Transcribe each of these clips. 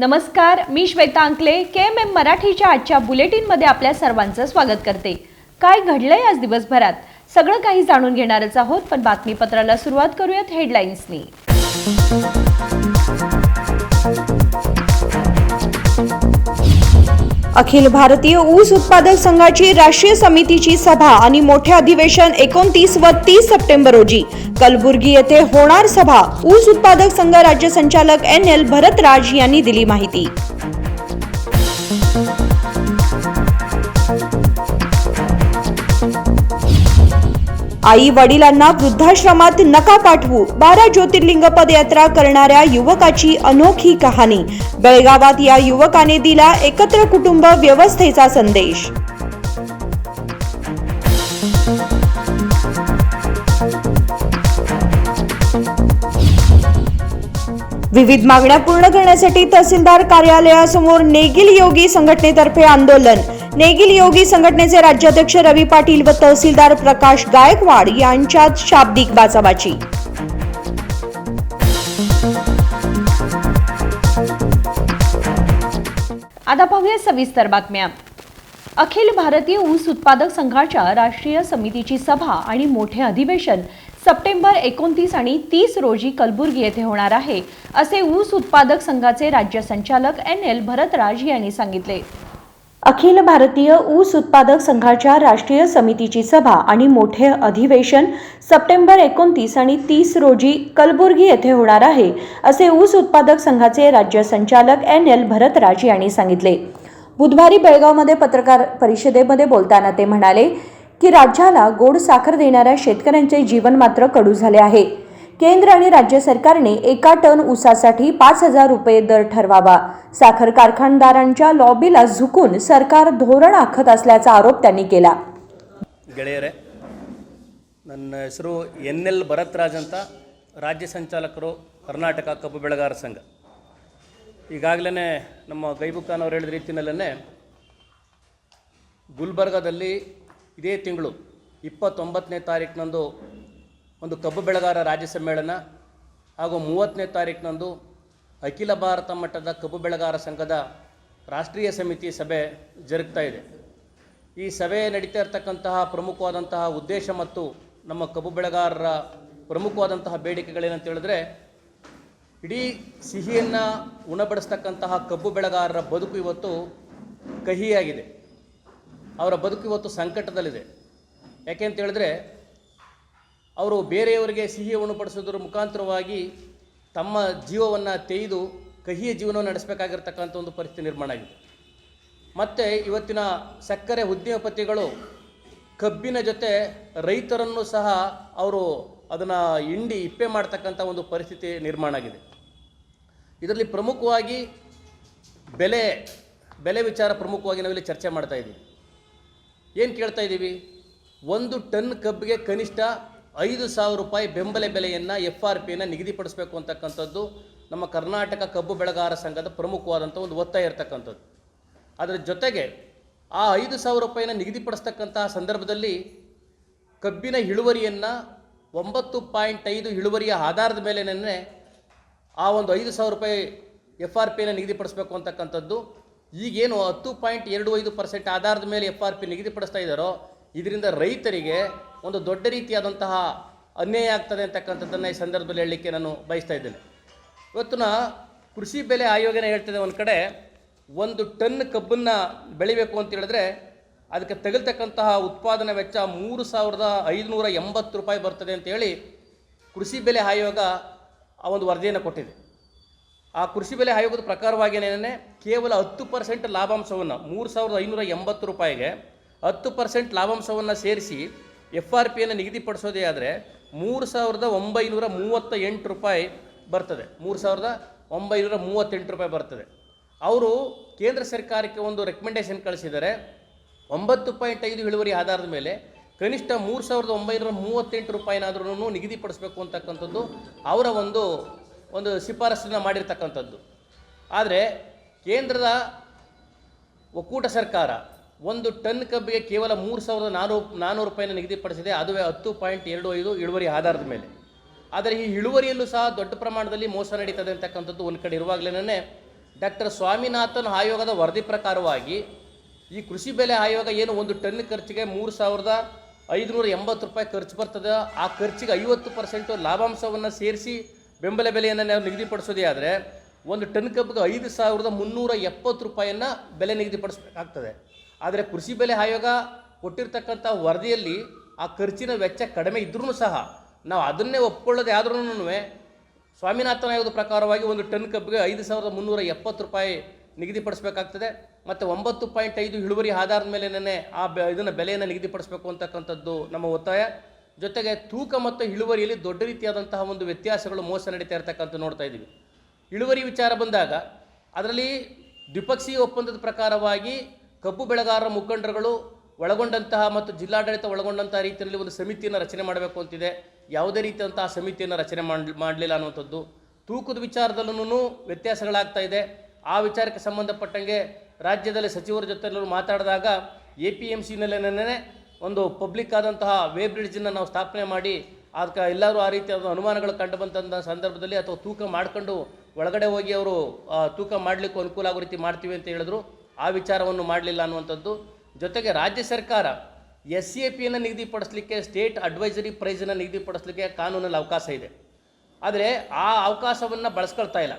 नमस्कार, मी श्वेता अंकले KMM मराठीच्या आजच्या बुलेटिनमध्ये आपल्या सर्वांचं स्वागत करते। काय घडलंय आज दिवसभरात सगळं काही जाणून घेणारच आहोत, पण बातमीपत्राला सुरुवात करूयात हेडलाईन्सनी। अखिल भारतीय ऊस उत्पादक संघाची राष्ट्रीय समितीची सभा आणि मोठे अधिवेशन 29 व 30 सप्टेंबर रोजी कलबुर्गी येथे होणार सभा। ऊस उत्पादक संघ राज्य संचालक NL भरतराज यांनी दिली माहिती। आई वडिलांना वृद्धाश्रमात नका पाठवू, 12 ज्योतिर्लिंग पदयात्रा करणाऱ्या युवकाची अनोखी कहाणी। बेळगावात या युवकाने दिला एकत्र कुटुंब व्यवस्थेचा संदेश। विविध मागण्या पूर्ण करण्यासाठी तहसीलदार कार्यालयासमोर नेगिल योगी संघटनेतर्फे आंदोलन। नेगिल योगी संघटनेचे राज्याध्यक्ष रवी पाटील व तहसीलदार प्रकाश गायकवाड यांच्यात शाब्दिक बाचाबाची। आता पाहूया सविस्तर बातम्या। अखिल भारतीय ऊस उत्पादक संघाच्या राष्ट्रीय समितीची सभा आणि मोठे अधिवेशन सप्टेंबर 29 आणि 30 रोजी कलबुर्गी येथे होणार आहे, असे ऊस उत्पादक संघाचे राज्य संचालक NL भरतराज यांनी सांगितले। अखिल भारतीय ऊस उत्पादक संघाच्या राष्ट्रीय समितीची सभा आणि मोठे अधिवेशन सप्टेंबर 29 आणि 30 रोजी कलबुर्गी येथे होणार आहे, असे ऊस उत्पादक संघाचे राज्य संचालक NL भरतराज यांनी सांगितले। बुधवारी बेळगावमध्ये पत्रकार परिषदेमध्ये बोलताना ते म्हणाले की राज्याला गोड साखर देणाऱ्या शेतकऱ्यांचे जीवन मात्र कडू झाले आहे। केंद्र आणि राज्य सरकारने 1 टन ऊसासाठी 5,000 रुपये दर ठरवावा। साखर कारखानदारांच्या लॉबीला झुकून सरकार धोरण आखत असल्याचा आरोप त्यांनी केला। ಗೆಳೆಯರೇ, ನನ್ನ ಹೆಸರು NL ಭರತರಾಜ್ ಅಂತ, ರಾಜ್ಯ ಸಂಚಾಲಕರು ಕರ್ನಾಟಕ ಕಬ್ಬು ಬೆಳೆಗಾರರ ಸಂಘ। ಈಗಾಗಲೇ ನಮ್ಮ ಗೈಬುಖಾನ್ ಅವರು ಹೇಳಿದ ರೀತಿಯಲ್ಲೇ ಗುಲ್ಬರ್ಗಾದಲ್ಲಿ ಇದೇ ತಿಂಗಳು 29ನೇ ತಾರೀಕಿನಂದು ಒಂದು ಕಬ್ಬು ಬೆಳೆಗಾರ ರಾಜ್ಯ ಸಮ್ಮೇಳನ ಹಾಗೂ 30ನೇ ತಾರೀಕಿನಂದು ಅಖಿಲ ಭಾರತ ಮಟ್ಟದ ಕಬ್ಬು ಬೆಳೆಗಾರ ಸಂಘದ ರಾಷ್ಟ್ರೀಯ ಸಮಿತಿ ಸಭೆ ಜರುಗ್ತಾ ಇದೆ। ಈ ಸಭೆ ನಡೀತಾ ಇರತಕ್ಕಂತಹ ಪ್ರಮುಖವಾದಂತಹ ಉದ್ದೇಶ ಮತ್ತು ನಮ್ಮ ಕಬ್ಬು ಬೆಳೆಗಾರರ ಪ್ರಮುಖವಾದಂತಹ ಬೇಡಿಕೆಗಳೇನಂತ ಹೇಳಿದ್ರೆ, ಇಡೀ ಸಿಹಿಯನ್ನು ಉಣಬಡಿಸ್ತಕ್ಕಂತಹ ಕಬ್ಬು ಬೆಳೆಗಾರರ ಬದುಕು ಇವತ್ತು ಕಹಿಯಾಗಿದೆ। ಅವರ ಬದುಕು ಇವತ್ತು ಸಂಕಟದಲ್ಲಿದೆ। ಯಾಕೆ ಅಂತ ಹೇಳಿದ್ರೆ, ಅವರು ಬೇರೆಯವರಿಗೆ ಸಿಹಿ ಉಣಬಡಿಸೋದ್ರ ಮುಖಾಂತರವಾಗಿ ತಮ್ಮ ಜೀವವನ್ನು ತೆಗೆದು ಕಹಿಯ ಜೀವನವನ್ನು ನಡೆಸಬೇಕಾಗಿರ್ತಕ್ಕಂಥ ಒಂದು ಪರಿಸ್ಥಿತಿ ನಿರ್ಮಾಣ ಆಗಿದೆ। ಮತ್ತು ಇವತ್ತಿನ ಸಕ್ಕರೆ ಉದ್ಯಮಪತಿಗಳು ಕಬ್ಬಿನ ಜೊತೆ ರೈತರನ್ನು ಸಹ ಅವರು ಅದನ್ನು ಇಪ್ಪೆ ಮಾಡ್ತಕ್ಕಂಥ ಒಂದು ಪರಿಸ್ಥಿತಿ ನಿರ್ಮಾಣ ಆಗಿದೆ। ಇದರಲ್ಲಿ ಪ್ರಮುಖವಾಗಿ ಬೆಲೆ ವಿಚಾರ ಪ್ರಮುಖವಾಗಿ ನಾವಿಲ್ಲಿ ಚರ್ಚೆ ಮಾಡ್ತಾ ಇದ್ದೀವಿ। ಏನು ಕೇಳ್ತಾ ಇದ್ದೀವಿ? 1 ಟನ್ ಕಬ್ಬಿಗೆ ಕನಿಷ್ಠ 5,000 ರೂಪಾಯಿ ಬೆಂಬಲ ಬೆಲೆಯನ್ನು FRPಯನ್ನು ನಿಗದಿಪಡಿಸಬೇಕು ಅಂತಕ್ಕಂಥದ್ದು ನಮ್ಮ ಕರ್ನಾಟಕ ಕಬ್ಬು ಬೆಳೆಗಾರ ಸಂಘದ ಪ್ರಮುಖವಾದಂಥ ಒಂದು ಒತ್ತಾಯ ಇರತಕ್ಕಂಥದ್ದು। ಅದರ ಜೊತೆಗೆ ಆ 5,000 ರೂಪಾಯಿನ ನಿಗದಿಪಡಿಸ್ತಕ್ಕಂತಹ ಸಂದರ್ಭದಲ್ಲಿ ಕಬ್ಬಿನ ಇಳುವರಿಯನ್ನು 9.5 ಇಳುವರಿಯ ಆಧಾರದ ಮೇಲೆನೇ ಆ ಒಂದು 5,000 ರೂಪಾಯಿ FRPಯನ್ನು ನಿಗದಿಪಡಿಸಬೇಕು ಅಂತಕ್ಕಂಥದ್ದು। ಈಗೇನು 10.25% ಆಧಾರದ ಮೇಲೆ FRP ನಿಗದಿಪಡಿಸ್ತಾ ಇದ್ದಾರೋ, ಇದರಿಂದ ರೈತರಿಗೆ ಒಂದು ದೊಡ್ಡ ರೀತಿಯಾದಂತಹ ಅನ್ಯಾಯ ಆಗ್ತದೆ ಅಂತಕ್ಕಂಥದ್ದನ್ನು ಈ ಸಂದರ್ಭದಲ್ಲಿ ಹೇಳಲಿಕ್ಕೆ ನಾನು ಬಯಸ್ತಾ ಇದ್ದೇನೆ। ಇವತ್ತಿನ ಕೃಷಿ ಬೆಲೆ ಆಯೋಗನೇ ಹೇಳ್ತಿದೆ, ಒಂದು ಕಡೆ 1 ಟನ್ ಕಬ್ಬನ್ನು ಬೆಳಿಬೇಕು ಅಂತ ಹೇಳಿದ್ರೆ ಅದಕ್ಕೆ ತಗಲ್ತಕ್ಕಂತಹ ಉತ್ಪಾದನಾ ವೆಚ್ಚ 3,580 ರೂಪಾಯಿ ಬರ್ತದೆ ಅಂತೇಳಿ ಕೃಷಿ ಬೆಲೆ ಆಯೋಗ ಆ ಒಂದು ವರದಿಯನ್ನು ಕೊಟ್ಟಿದೆ। ಆ ಕೃಷಿ ಬೆಲೆ ಆಯೋಗದ ಪ್ರಕಾರವಾಗಿಯೇ ಕೇವಲ 10% ಲಾಭಾಂಶವನ್ನು 3,580 ರೂಪಾಯಿಗೆ 10% ಲಾಭಾಂಶವನ್ನು ಸೇರಿಸಿ FRPಯನ್ನು ನಿಗದಿಪಡಿಸೋದೇ ಆದರೆ 3,938 ರೂಪಾಯಿ ಬರ್ತದೆ। 3,938 ರೂಪಾಯಿ ಬರ್ತದೆ। ಅವರು ಕೇಂದ್ರ ಸರ್ಕಾರಕ್ಕೆ ಒಂದು ರೆಕಮೆಂಡೇಶನ್ ಕಳಿಸಿದ್ದಾರೆ, 9.5 ಇಳುವರಿ ಆಧಾರದ ಮೇಲೆ ಕನಿಷ್ಠ 3,938 ರೂಪಾಯಿನಾದ್ರೂ ನಿಗದಿಪಡಿಸಬೇಕು ಅಂತಕ್ಕಂಥದ್ದು ಅವರ ಒಂದು ಶಿಫಾರಸನ್ನು ಮಾಡಿರ್ತಕ್ಕಂಥದ್ದು। ಆದರೆ ಕೇಂದ್ರದ ಒಕ್ಕೂಟ ಸರ್ಕಾರ 1 ಟನ್ ಕಬ್ಬಿಗೆ ಕೇವಲ 3,400 ರೂಪಾಯಿನ ನಿಗದಿಪಡಿಸಿದೆ, ಅದುವೇ 10.25 ಇಳುವರಿ ಆಧಾರದ ಮೇಲೆ। ಆದರೆ ಈ ಇಳುವರಿಯಲ್ಲೂ ಸಹ ದೊಡ್ಡ ಪ್ರಮಾಣದಲ್ಲಿ ಮೋಸ ನಡೀತದೆ ಅಂತಕ್ಕಂಥದ್ದು ಒಂದು ಕಡೆ ಇರುವಾಗಲೇ ಡಾಕ್ಟರ್ ಸ್ವಾಮಿನಾಥನ್ ಆಯೋಗದ ವರದಿ ಪ್ರಕಾರವಾಗಿ ಈ ಕೃಷಿ ಬೆಲೆ ಆಯೋಗ ಏನು ಒಂದು ಟನ್ ಖರ್ಚಿಗೆ 3,580 ರೂಪಾಯಿ ಖರ್ಚು ಬರ್ತದೆ, ಆ ಖರ್ಚಿಗೆ 50% ಲಾಭಾಂಶವನ್ನು ಸೇರಿಸಿ ಬೆಂಬಲ ಬೆಲೆಯನ್ನು ನಾವು ನಿಗದಿಪಡಿಸೋದೇ ಆದರೆ ಒಂದು ಟನ್ ಕಬ್ಬಿಗೆ 5,370 ರೂಪಾಯಿಯನ್ನು ಬೆಲೆ ನಿಗದಿಪಡಿಸಬೇಕಾಗ್ತದೆ. ಆದರೆ ಕೃಷಿ ಬೆಲೆ ಆಯೋಗ ಕೊಟ್ಟಿರ್ತಕ್ಕಂಥ ವರದಿಯಲ್ಲಿ ಆ ಖರ್ಚಿನ ವೆಚ್ಚ ಕಡಿಮೆ ಇದ್ರೂ ಸಹ ನಾವು ಅದನ್ನೇ ಒಪ್ಕೊಳ್ಳೋದು ಆದ್ರೂ ಸ್ವಾಮಿನಾಥನ್ ಆಯೋಗದ ಪ್ರಕಾರವಾಗಿ ಒಂದು ಟನ್ ಕಬ್ಬಿಗೆ 5,370 ರೂಪಾಯಿ ನಿಗದಿಪಡಿಸಬೇಕಾಗ್ತದೆ. ಮತ್ತು 9.5 ಇಳುವರಿ ಆಧಾರದ ಮೇಲೆ ಇದನ್ನು ಬೆಲೆಯನ್ನು ನಿಗದಿಪಡಿಸಬೇಕು ಅಂತಕ್ಕಂಥದ್ದು ನಮ್ಮ ಒತ್ತಾಯ. ಜೊತೆಗೆ ತೂಕ ಮತ್ತು ಇಳುವರಿಯಲ್ಲಿ ದೊಡ್ಡ ರೀತಿಯಾದಂತಹ ಒಂದು ವ್ಯತ್ಯಾಸಗಳು ಮೋಸ ನಡೀತಾ ಇರ್ತಕ್ಕಂಥ ನೋಡ್ತಾ ಇದ್ದೀವಿ. ಇಳುವರಿ ವಿಚಾರ ಬಂದಾಗ ಅದರಲ್ಲಿ ದ್ವಿಪಕ್ಷೀಯ ಒಪ್ಪಂದದ ಪ್ರಕಾರವಾಗಿ ಕಬ್ಬು ಬೆಳೆಗಾರರ ಮುಖಂಡರುಗಳು ಒಳಗೊಂಡಂತಹ ಮತ್ತು ಜಿಲ್ಲಾಡಳಿತ ಒಳಗೊಂಡಂತಹ ರೀತಿಯಲ್ಲಿ ಒಂದು ಸಮಿತಿಯನ್ನು ರಚನೆ ಮಾಡಬೇಕು ಅಂತಿದೆ. ಯಾವುದೇ ರೀತಿಯಂತಹ ಸಮಿತಿಯನ್ನು ರಚನೆ ಮಾಡಲಿಲ್ಲ ಅನ್ನುವಂಥದ್ದು. ತೂಕದ ವಿಚಾರದಲ್ಲೂ ವ್ಯತ್ಯಾಸಗಳಾಗ್ತಾ ಇದೆ. ಆ ವಿಚಾರಕ್ಕೆ ಸಂಬಂಧಪಟ್ಟಂಗೆ ರಾಜ್ಯದಲ್ಲಿ ಸಚಿವರ ಜೊತೆ ಮಾತಾಡಿದಾಗ APMCನಲ್ಲೇ ಒಂದು ಪಬ್ಲಿಕ್ ಆದಂತಹ ವೇ ಬ್ರಿಡ್ಜನ್ನು ನಾವು ಸ್ಥಾಪನೆ ಮಾಡಿ ಅದಕ್ಕೆ ಎಲ್ಲರೂ ಆ ರೀತಿಯಾದ ಅನುಮಾನಗಳು ಕಂಡು ಬಂದಂಥ ಸಂದರ್ಭದಲ್ಲಿ ಅಥವಾ ತೂಕ ಮಾಡ್ಕೊಂಡು ಒಳಗಡೆ ಹೋಗಿ ಅವರು ತೂಕ ಮಾಡಲಿಕ್ಕೂ ಅನುಕೂಲ ಆಗೋ ರೀತಿ ಮಾಡ್ತೀವಿ ಅಂತ ಹೇಳಿದ್ರು. ಆ ವಿಚಾರವನ್ನು ಮಾಡಲಿಲ್ಲ ಅನ್ನುವಂಥದ್ದು. ಜೊತೆಗೆ ರಾಜ್ಯ ಸರ್ಕಾರ SAPಯನ್ನು ನಿಗದಿಪಡಿಸಲಿಕ್ಕೆ ಸ್ಟೇಟ್ ಅಡ್ವೈಸರಿ ಪ್ರೈಸನ್ನು ನಿಗದಿಪಡಿಸಲಿಕ್ಕೆ ಕಾನೂನಲ್ಲಿ ಅವಕಾಶ ಇದೆ. ಆದರೆ ಆ ಅವಕಾಶವನ್ನು ಬಳಸ್ಕೊಳ್ತಾ ಇಲ್ಲ.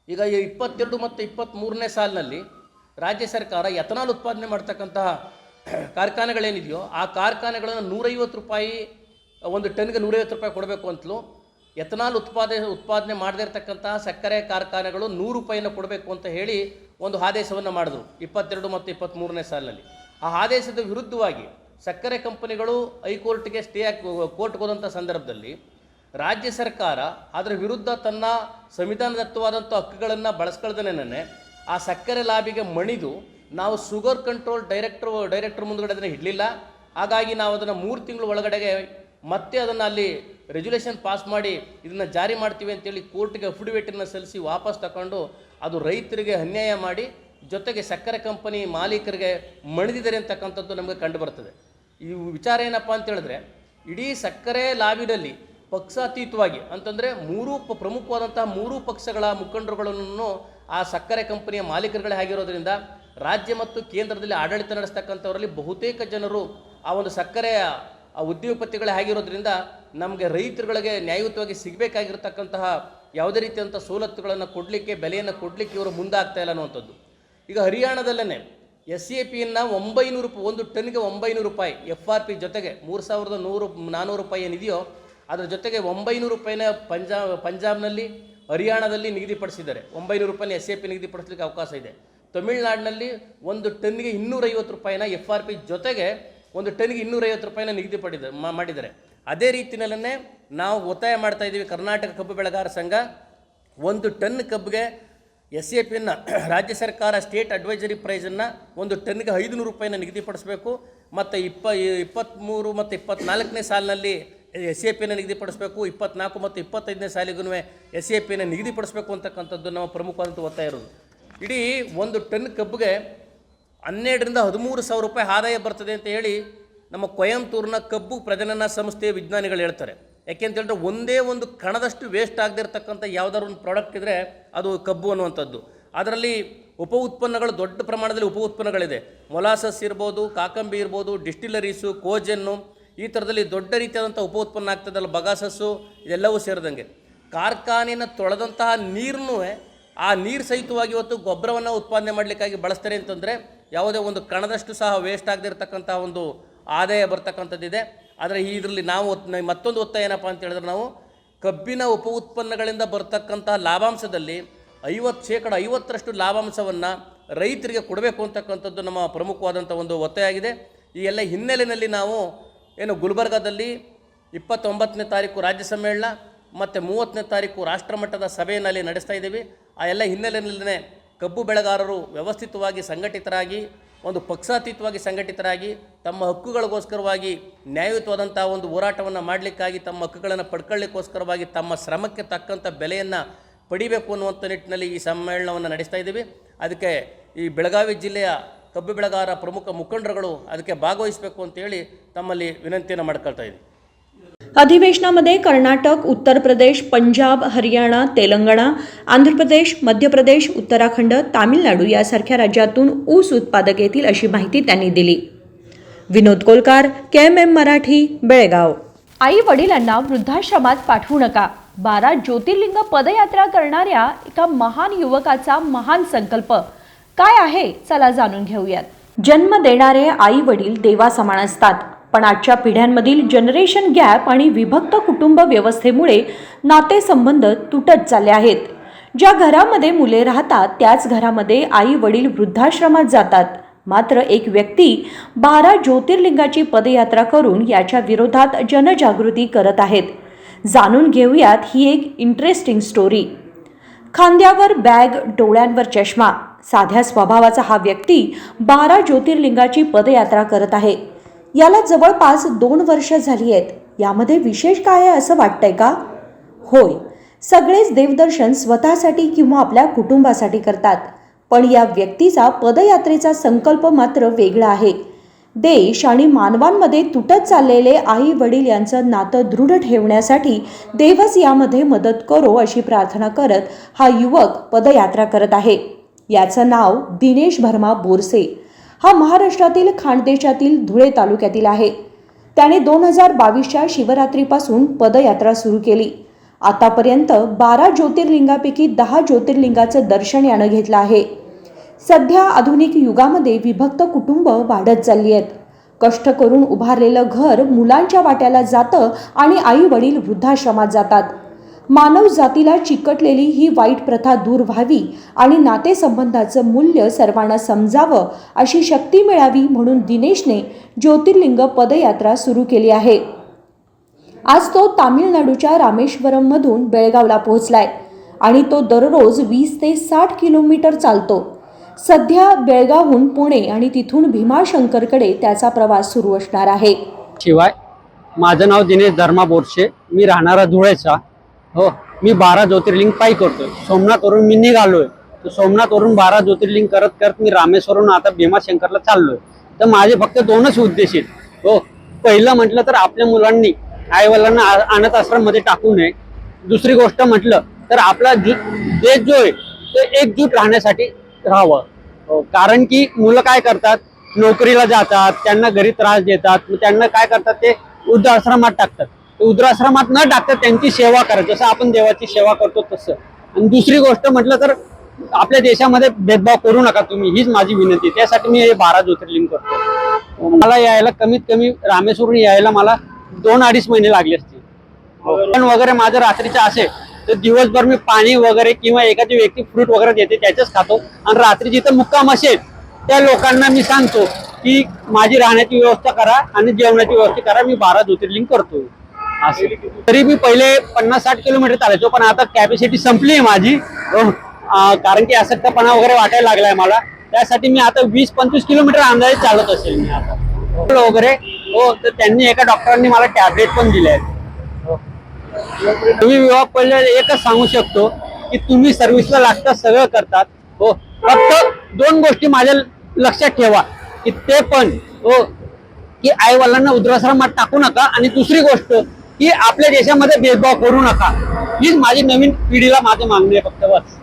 ಈಗ 22 ಮತ್ತು 23ನೇ ಸಾಲಿನಲ್ಲಿ ರಾಜ್ಯ ಸರ್ಕಾರ ಎಥನಾಲ್ ಉತ್ಪಾದನೆ ಮಾಡ್ತಕ್ಕಂತಹ ಕಾರ್ಖಾನೆಗಳೇನಿದೆಯೋ ಆ ಕಾರ್ಖಾನೆಗಳನ್ನು 150 ರೂಪಾಯಿ ಒಂದು ಟನ್ಗೆ 150 ರೂಪಾಯಿ ಕೊಡಬೇಕು ಅಂತಲೂ, ಎಥನಾಲ್ ಉತ್ಪಾದನೆ ಮಾಡದೇ ಇರತಕ್ಕಂತಹ ಸಕ್ಕರೆ ಕಾರ್ಖಾನೆಗಳು 100 ರೂಪಾಯಿನ ಕೊಡಬೇಕು ಅಂತ ಹೇಳಿ ಒಂದು ಆದೇಶವನ್ನು ಮಾಡಿದ್ರು 22 ಮತ್ತು 23ನೇ ಸಾಲಿನಲ್ಲಿ. ಆ ಆದೇಶದ ವಿರುದ್ಧವಾಗಿ ಸಕ್ಕರೆ ಕಂಪನಿಗಳು ಹೈಕೋರ್ಟ್ಗೆ ಕೋರ್ಟ್ಗೆ ಹೋದಂಥ ಸಂದರ್ಭದಲ್ಲಿ ರಾಜ್ಯ ಸರ್ಕಾರ ಅದರ ವಿರುದ್ಧ ತನ್ನ ಸಂವಿಧಾನದತ್ತವಾದಂಥ ಹಕ್ಕುಗಳನ್ನು ಬಳಸ್ಕೊಳ್ದೇನೆ ಆ ಸಕ್ಕರೆ ಲಾಬಿಗೆ ಮಣಿದು ನಾವು ಶುಗರ್ ಕಂಟ್ರೋಲ್ ಡೈರೆಕ್ಟರ್ ಮುಂದುಗಡೆ ಅದನ್ನು ಇಡಲಿಲ್ಲ. ಹಾಗಾಗಿ ನಾವು ಅದನ್ನು 3 ತಿಂಗಳು ಒಳಗಡೆಗೆ ಮತ್ತೆ ಅದನ್ನು ಅಲ್ಲಿ ರೆಗ್ಯುಲೇಷನ್ ಪಾಸ್ ಮಾಡಿ ಇದನ್ನು ಜಾರಿ ಮಾಡ್ತೀವಿ ಅಂತೇಳಿ ಕೋರ್ಟ್ಗೆ ಅಫಿಡವಿಟನ್ನು ಸಲ್ಲಿಸಿ ವಾಪಸ್ ತಗೊಂಡು ಅದು ರೈತರಿಗೆ ಅನ್ಯಾಯ ಮಾಡಿ ಜೊತೆಗೆ ಸಕ್ಕರೆ ಕಂಪನಿ ಮಾಲೀಕರಿಗೆ ಮಣಿದಿದ್ದಾರೆ ಅಂತಕ್ಕಂಥದ್ದು ನಮಗೆ ಕಂಡು ಬರ್ತದೆ. ಈ ವಿಚಾರ ಏನಪ್ಪ ಅಂತ ಹೇಳಿದ್ರೆ ಇಡೀ ಸಕ್ಕರೆ ಲಾಬಿನಲ್ಲಿ ಪಕ್ಷಾತೀತವಾಗಿ ಅಂತಂದರೆ ಪ್ರಮುಖವಾದಂತಹ 3 ಪಕ್ಷಗಳ ಮುಖಂಡರುಗಳನ್ನು ಆ ಸಕ್ಕರೆ ಕಂಪನಿಯ ಮಾಲೀಕರುಗಳೇ ಆಗಿರೋದ್ರಿಂದ ರಾಜ್ಯ ಮತ್ತು ಕೇಂದ್ರದಲ್ಲಿ ಆಡಳಿತ ನಡೆಸ್ತಕ್ಕಂಥವರಲ್ಲಿ ಬಹುತೇಕ ಜನರು ಆ ಒಂದು ಸಕ್ಕರೆಯ ಉದ್ಯೋಗಪತಿಗಳೇ ಆಗಿರೋದ್ರಿಂದ ನಮಗೆ ರೈತರುಗಳಿಗೆ ನ್ಯಾಯಯುತವಾಗಿ ಸಿಗಬೇಕಾಗಿರ್ತಕ್ಕಂತಹ ಯಾವುದೇ ರೀತಿಯಂಥ ಸವಲತ್ತುಗಳನ್ನು ಕೊಡಲಿಕ್ಕೆ, ಬೆಲೆಯನ್ನು ಕೊಡಲಿಕ್ಕೆ ಇವರು ಮುಂದಾಗ್ತಾ ಇಲ್ಲ ಅನ್ನುವಂಥದ್ದು. ಈಗ ಹರಿಯಾಣದಲ್ಲೇ SAPಯನ್ನು 900 ರೂಪಾಯಿ ಒಂದು ಟನ್ಗೆ 900 ರೂಪಾಯಿ FRP ಜೊತೆಗೆ 3,400 ರೂಪಾಯಿ ಏನಿದೆಯೋ ಅದರ ಜೊತೆಗೆ 900 ರೂಪಾಯಿನ ಪಂಜಾಬ್ನಲ್ಲಿ ಹರಿಯಾಣದಲ್ಲಿ ನಿಗದಿಪಡಿಸಿದ್ದಾರೆ. 900 ರೂಪಾಯಿನ SAP ನಿಗದಿಪಡಿಸಲಿಕ್ಕೆ ಅವಕಾಶ ಇದೆ. ತಮಿಳುನಾಡಿನಲ್ಲಿ ಒಂದು ಟನ್ಗೆ 250 ರೂಪಾಯಿನ FRP ಜೊತೆಗೆ ಒಂದು ಟನ್ಗೆ 250 ರೂಪಾಯಿನ ಮಾಡಿದ್ದಾರೆ. ಅದೇ ರೀತಿಯಲ್ಲೇ ನಾವು ಒತ್ತಾಯ ಮಾಡ್ತಾ ಇದ್ದೀವಿ. ಕರ್ನಾಟಕ ಕಬ್ಬು ಬೆಳೆಗಾರ ಸಂಘ ಒಂದು ಟನ್ ಕಬ್ಬಿಗೆ SAPಯನ್ನು ರಾಜ್ಯ ಸರ್ಕಾರ ಸ್ಟೇಟ್ ಅಡ್ವೈಸರಿ ಪ್ರೈಸನ್ನು ಒಂದು ಟನ್ಗೆ 500 ರೂಪಾಯಿನ ನಿಗದಿಪಡಿಸಬೇಕು. ಮತ್ತು 23 ಮತ್ತು 24ನೇ ಸಾಲಿನಲ್ಲಿ SAPಯನ್ನು ನಿಗದಿಪಡಿಸಬೇಕು. 24 ಮತ್ತು 25ನೇ ಸಾಲಿಗೂ SAPಯನ್ನು ನಿಗದಿಪಡಿಸಬೇಕು ಅಂತಕ್ಕಂಥದ್ದು ನಮ್ಮ ಪ್ರಮುಖವಾದಂಥ ಒತ್ತಾಯ ಇರೋದು. ಇಡೀ ಒಂದು ಟನ್ ಕಬ್ಬಿಗೆ 12ರಿಂದ 13,000 ರೂಪಾಯಿ ಆದಾಯ ಬರ್ತದೆ ಅಂತ ಹೇಳಿ ನಮ್ಮ ಕೊಯಂಬತ್ತೂರಿನ ಕಬ್ಬು ಪ್ರಜನನ ಸಂಸ್ಥೆಯ ವಿಜ್ಞಾನಿಗಳು ಹೇಳ್ತಾರೆ. ಯಾಕೆಂತೇಳಿದ್ರೆ ಒಂದೇ ಒಂದು ಕಣದಷ್ಟು ವೇಸ್ಟ್ ಆಗದಿರ್ತಕ್ಕಂಥ ಯಾವುದಾದ್ರು ಒಂದು ಪ್ರಾಡಕ್ಟ್ ಇದ್ದರೆ ಅದು ಕಬ್ಬು ಅನ್ನುವಂಥದ್ದು. ಅದರಲ್ಲಿ ಉಪ ಉತ್ಪನ್ನಗಳು ದೊಡ್ಡ ಪ್ರಮಾಣದಲ್ಲಿ ಉಪ ಉತ್ಪನ್ನಗಳಿದೆ. ಮೊಲಾಸಸ್ ಇರ್ಬೋದು, ಕಾಕಂಬಿ ಇರ್ಬೋದು, ಡಿಸ್ಟಿಲರೀಸು, ಕೋಜನ್ನು, ಈ ಥರದಲ್ಲಿ ದೊಡ್ಡ ರೀತಿಯಾದಂಥ ಉಪ ಉತ್ಪನ್ನ ಆಗ್ತದಲ್ಲ, ಬಗಾಸಸ್ಸು, ಇದೆಲ್ಲವೂ ಸೇರಿದಂಗೆ ಕಾರ್ಖಾನೆಯನ್ನು ತೊಳೆದಂತಹ ನೀರನ್ನೂ ಆ ನೀರು ಸಹಿತವಾಗಿ ಇವತ್ತು ಗೊಬ್ಬರವನ್ನು ಉತ್ಪಾದನೆ ಮಾಡಲಿಕ್ಕಾಗಿ ಬಳಸ್ತಾರೆ ಅಂತಂದರೆ ಯಾವುದೇ ಒಂದು ಕಣದಷ್ಟು ಸಹ ವೇಸ್ಟ್ ಆಗದಿರ್ತಕ್ಕಂಥ ಒಂದು ಆದಾಯ ಬರ್ತಕ್ಕಂಥದ್ದಿದೆ. ಆದರೆ ಇದರಲ್ಲಿ ನಾವು ಮತ್ತೊಂದು ಒತ್ತಾಯ ಏನಪ್ಪ ಅಂತ ಹೇಳಿದ್ರೆ ನಾವು ಕಬ್ಬಿನ ಉಪ ಉತ್ಪನ್ನಗಳಿಂದ ಬರ್ತಕ್ಕಂಥ ಲಾಭಾಂಶದಲ್ಲಿ 50% ಲಾಭಾಂಶವನ್ನು ರೈತರಿಗೆ ಕೊಡಬೇಕು ಅಂತಕ್ಕಂಥದ್ದು ನಮ್ಮ ಪ್ರಮುಖವಾದಂಥ ಒಂದು ಒತ್ತಾಯ ಆಗಿದೆ. ಈ ಎಲ್ಲ ಹಿನ್ನೆಲೆಯಲ್ಲಿ ನಾವು ಗುಲ್ಬರ್ಗಾದಲ್ಲಿ 29ನೇ ತಾರೀಕು ರಾಜ್ಯ ಸಮ್ಮೇಳನ ಮತ್ತು 30ನೇ ತಾರೀಕು ರಾಷ್ಟ್ರಮಟ್ಟದ ಸಭೆಯಲ್ಲಿ ನಡೆಸ್ತಾ ಇದ್ದೀವಿ. ಆ ಎಲ್ಲ ಹಿನ್ನೆಲೆಯಲ್ಲೇ ಕಬ್ಬು ಬೆಳೆಗಾರರು ವ್ಯವಸ್ಥಿತವಾಗಿ ಸಂಘಟಿತರಾಗಿ ಒಂದು ಪಕ್ಷಾತೀತವಾಗಿ ಸಂಘಟಿತರಾಗಿ ತಮ್ಮ ಹಕ್ಕುಗಳಿಗೋಸ್ಕರವಾಗಿ ನ್ಯಾಯಯುತವಾದಂಥ ಒಂದು ಹೋರಾಟವನ್ನು ಮಾಡಲಿಕ್ಕಾಗಿ ತಮ್ಮ ಹಕ್ಕುಗಳನ್ನು ಪಡ್ಕೊಳ್ಳಿಕ್ಕೋಸ್ಕರವಾಗಿ ತಮ್ಮ ಶ್ರಮಕ್ಕೆ ತಕ್ಕಂಥ ಬೆಲೆಯನ್ನು ಪಡಿಬೇಕು ಅನ್ನುವಂಥ ನಿಟ್ಟಿನಲ್ಲಿ ಈ ಸಮ್ಮೇಳನವನ್ನು ನಡೆಸ್ತಾ ಇದ್ದೀವಿ. ಅದಕ್ಕೆ ಈ ಬೆಳಗಾವಿ ಜಿಲ್ಲೆಯ ಕಬ್ಬು ಬೆಳೆಗಾರ ಪ್ರಮುಖ ಮುಖಂಡರುಗಳು ಅದಕ್ಕೆ ಭಾಗವಹಿಸಬೇಕು ಅಂತೇಳಿ ತಮ್ಮಲ್ಲಿ ವಿನಂತಿಯನ್ನು ಮಾಡ್ಕೊಳ್ತಾ ಇದ್ದೀವಿ. अधिवेशनामध्ये कर्नाटक, उत्तर प्रदेश, पंजाब, हरियाणा, तेलंगणा, आंध्र प्रदेश, मध्य प्रदेश, उत्तराखंड, तामिळनाडू यासारख्या राज्यातून ऊस उत्पादक येतील अशी माहिती त्यांनी दिली. विनोद कोलकार, KMM मराठी, बेळगाव. आई वडिलांना वृद्धाश्रमात पाठवू नका. 12 ज्योतिर्लिंग पदयात्रा करणाऱ्या एका महान युवकाचा महान संकल्प काय आहे, चला जाणून घेऊयात. जन्म देणारे आई वडील देवासमान असतात, पण आजच्या पिढ्यांमधील जनरेशन गॅप आणि विभक्त कुटुंब व्यवस्थेमुळे नातेसंबंध तुटत चालले आहेत. ज्या घरामध्ये मुले राहतात त्याच घरामध्ये आई वडील वृद्धाश्रमात जातात. मात्र एक व्यक्ती 12 ज्योतिर्लिंगाची पदयात्रा करून याच्या विरोधात जनजागृती करत आहेत. जाणून घेऊयात ही एक इंटरेस्टिंग स्टोरी. खांद्यावर बॅग, डोळ्यांवर चष्मा, साध्या स्वभावाचा हा व्यक्ती 12 ज्योतिर्लिंगाची पदयात्रा करत आहे. याला जवळपास 2 वर्ष झाली आहेत. यामध्ये विशेष काय आहे असं वाटतंय का? होय, सगळेच देवदर्शन स्वतःसाठी किंवा आपल्या कुटुंबासाठी करतात, पण या व्यक्तीचा पदयात्रेचा संकल्प मात्र वेगळा आहे. देश आणि मानवांमध्ये तुटत चाललेले आई वडील यांचं नातं दृढ ठेवण्यासाठी देवच यामध्ये मदत करो अशी प्रार्थना करत हा युवक पदयात्रा करत आहे. याचं नाव दिनेश भरमा बोरसे. हा महाराष्ट्रातील खानदेशातील धुळे तालुक्यातील आहे. त्याने 2022च्या शिवरात्रीपासून पदयात्रा सुरू केली. आतापर्यंत 12 ज्योतिर्लिंगापैकी 10 ज्योतिर्लिंगाचं दर्शन यानं घेतलं आहे. सध्या आधुनिक युगामध्ये विभक्त कुटुंब वाढत चालली आहेत. कष्ट करून उभारलेलं घर मुलांच्या वाट्याला जातं आणि आई वडील वृद्धाश्रमात जातात. मानव जातीला चिकटलेली ही वाईट प्रथा दूर व्हावी आणि नातेसंबंधाचं मूल्य सर्वांना समजावं अशी शक्ती मिळावी म्हणून दिनेशने ज्योतिर्लिंग पदयात्रा सुरू केली आहे. आज तो तामिळनाडूच्या रामेश्वरममधून बेळगावला पोहोचलाय आणि तो दररोज 20 ते 60 किलोमीटर चालतो. सध्या बेळगावहून पुणे आणि तिथून भीमाशंकरकडे त्याचा प्रवास सुरू असणार आहे. शिवाय माझं नाव दिनेश धर्मा बोरसे, मी राहणारा धुळेचा. हो, मी 12 ज्योतिर्लिंग पायी करतोय. सोमनाथवरून मी निघालोय, तर सोमनाथवरून 12 ज्योतिर्लिंग करत करत मी रामेश्वरहून आता भीमाशंकरला चाललोय. तर माझे फक्त 2च उद्देश आहेत. हो, पहिलं म्हटलं तर आपल्या मुलांनी आईवडिलांना अनाथ आश्रममध्ये टाकू नये. दुसरी गोष्ट म्हटलं तर आपला देश जो आहे तो एकजूट राहण्यासाठी राहावं. कारण की मुलं काय करतात, नोकरीला जातात, त्यांना घरी त्रास देतात, मग त्यांना काय करतात ते वृद्धाश्रमात टाकतात. वृद्धाश्रमात न टाकता त्यांची सेवा करा, जसं आपण देवाची सेवा करतो तसं. आणि दुसरी गोष्ट म्हटलं तर आपल्या देशामध्ये भेदभाव करू नका तुम्ही, हीच माझी विनंती. त्यासाठी मी हे 12 ज्योतिर्लिंग करतो. मला यायला कमीत कमी रामेश्वरून यायला मला 2-2.5 महिने लागले असतील. पण वगैरे माझं रात्रीचं असेल तर दिवसभर मी पाणी वगैरे किंवा एखादी व्यक्ती फ्रूट वगैरे देते त्याच्याच खातो. आणि रात्री जिथं मुक्काम असेल त्या लोकांना मी सांगतो की माझी राहण्याची व्यवस्था करा आणि जेवणाची व्यवस्था करा. मी 12 ज्योतिर्लिंग करतो. असं तरी मी पहिले 50-60 किलोमीटर चालायचो, पण आता कॅपॅसिटी संपली आहे माझी. कारण की अशक्तपणा वगैरे वाटायला लागलाय मला. त्यासाठी मी आता 20-25 किलोमीटर अंदाजे चालत असेल मी आता वगैरे. हो, तर त्यांनी एका डॉक्टरांनी मला टॅबलेट पण दिले आहेत. तुम्ही विवाह पहिले एकच सांगू शकतो की तुम्ही सर्व्हिसला लागता, सगळं करतात. हो, फक्त 2 गोष्टी माझ्या लक्षात ठेवा की ते पण हो की आई वडिलांना वृद्धाश्रमात टाकू नका आणि दुसरी गोष्ट की आपल्या देशामध्ये भेदभाव करू नका. हीच माझी नवीन पिढीला माझं मागणी आहे फक्त बस.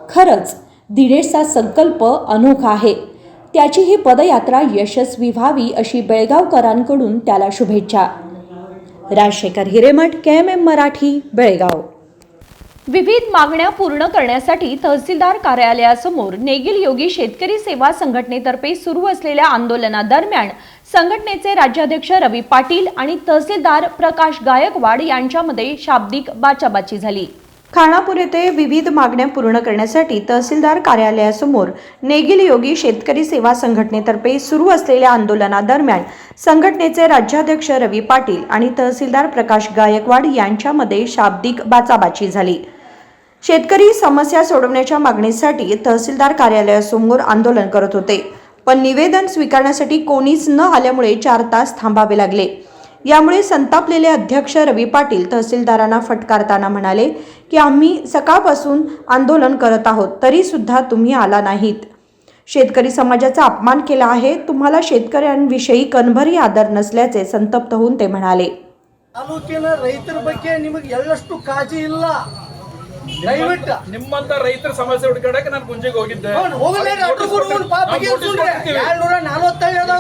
खरंच दिनेशचा संकल्प अनोखा आहे. त्याची ही पदयात्रा यशस्वी व्हावी अशी बेळगावकरांकडून त्याला शुभेच्छा. राजशेखर हिरेमठ, KMM मराठी, बेळगाव. विविध मागण्या पूर्ण करण्यासाठी तहसीलदार कार्यालयासमोर नेगिल योगी शेतकरी सेवा संघटनेतर्फे सुरू असलेल्या आंदोलनादरम्यान संघटनेचे राज्याध्यक्ष रवी पाटील आणि तहसीलदार प्रकाश गायकवाड यांच्यामध्ये शाब्दिक बाचाबाची झाली. खानापूर येथे विविध मागण्या पूर्ण करण्यासाठी तहसीलदार कार्यालयासमोर नेगिल योगी शेतकरी सेवा संघटनेतर्फे सुरू असलेल्या आंदोलनादरम्यान संघटनेचे राज्याध्यक्ष रवी पाटील आणि तहसीलदार प्रकाश गायकवाड यांच्यामध्ये शाब्दिक बाचाबाची झाली. शेतकरी समस्या सोडवण्याच्या मागणीसाठी तहसीलदार कार्यालयासमोर आंदोलन करत होते, पण निवेदन स्वीकारण्यासाठी कोणीच न आल्यामुळे 4 तास थांबावे लागले. यामुळे संतापलेले अध्यक्ष रवी पाटील तहसीलदारांना फटकारताना म्हणाले की आम्ही सकाळपासून आंदोलन करत आहोत तरी सुद्धा तुम्ही आला नाहीत. शेतकरी समाजाचा अपमान केला आहे. तुम्हाला शेतकऱ्यांविषयी कणभरही आदर नसल्याचे संतप्त होऊन ते म्हणाले. ತಾಲೂಕಿನ ರೈತರ ಬಗ್ಗೆ ನಿಮಗೆ ಎಳ್ಳಷ್ಟು ಕಾಳಜಿ ಇಲ್ಲ. ದಯವಿಟ್ಟು ನಿಮ್ಮಂತ ರೈತರ ಸಮಸ್ಯೆ ಹುಡುಕಾಡಕ್ಕೆ ನಾನು ಗುಂಜಿಗೆ ಹೋಗಿದ್ದೆ.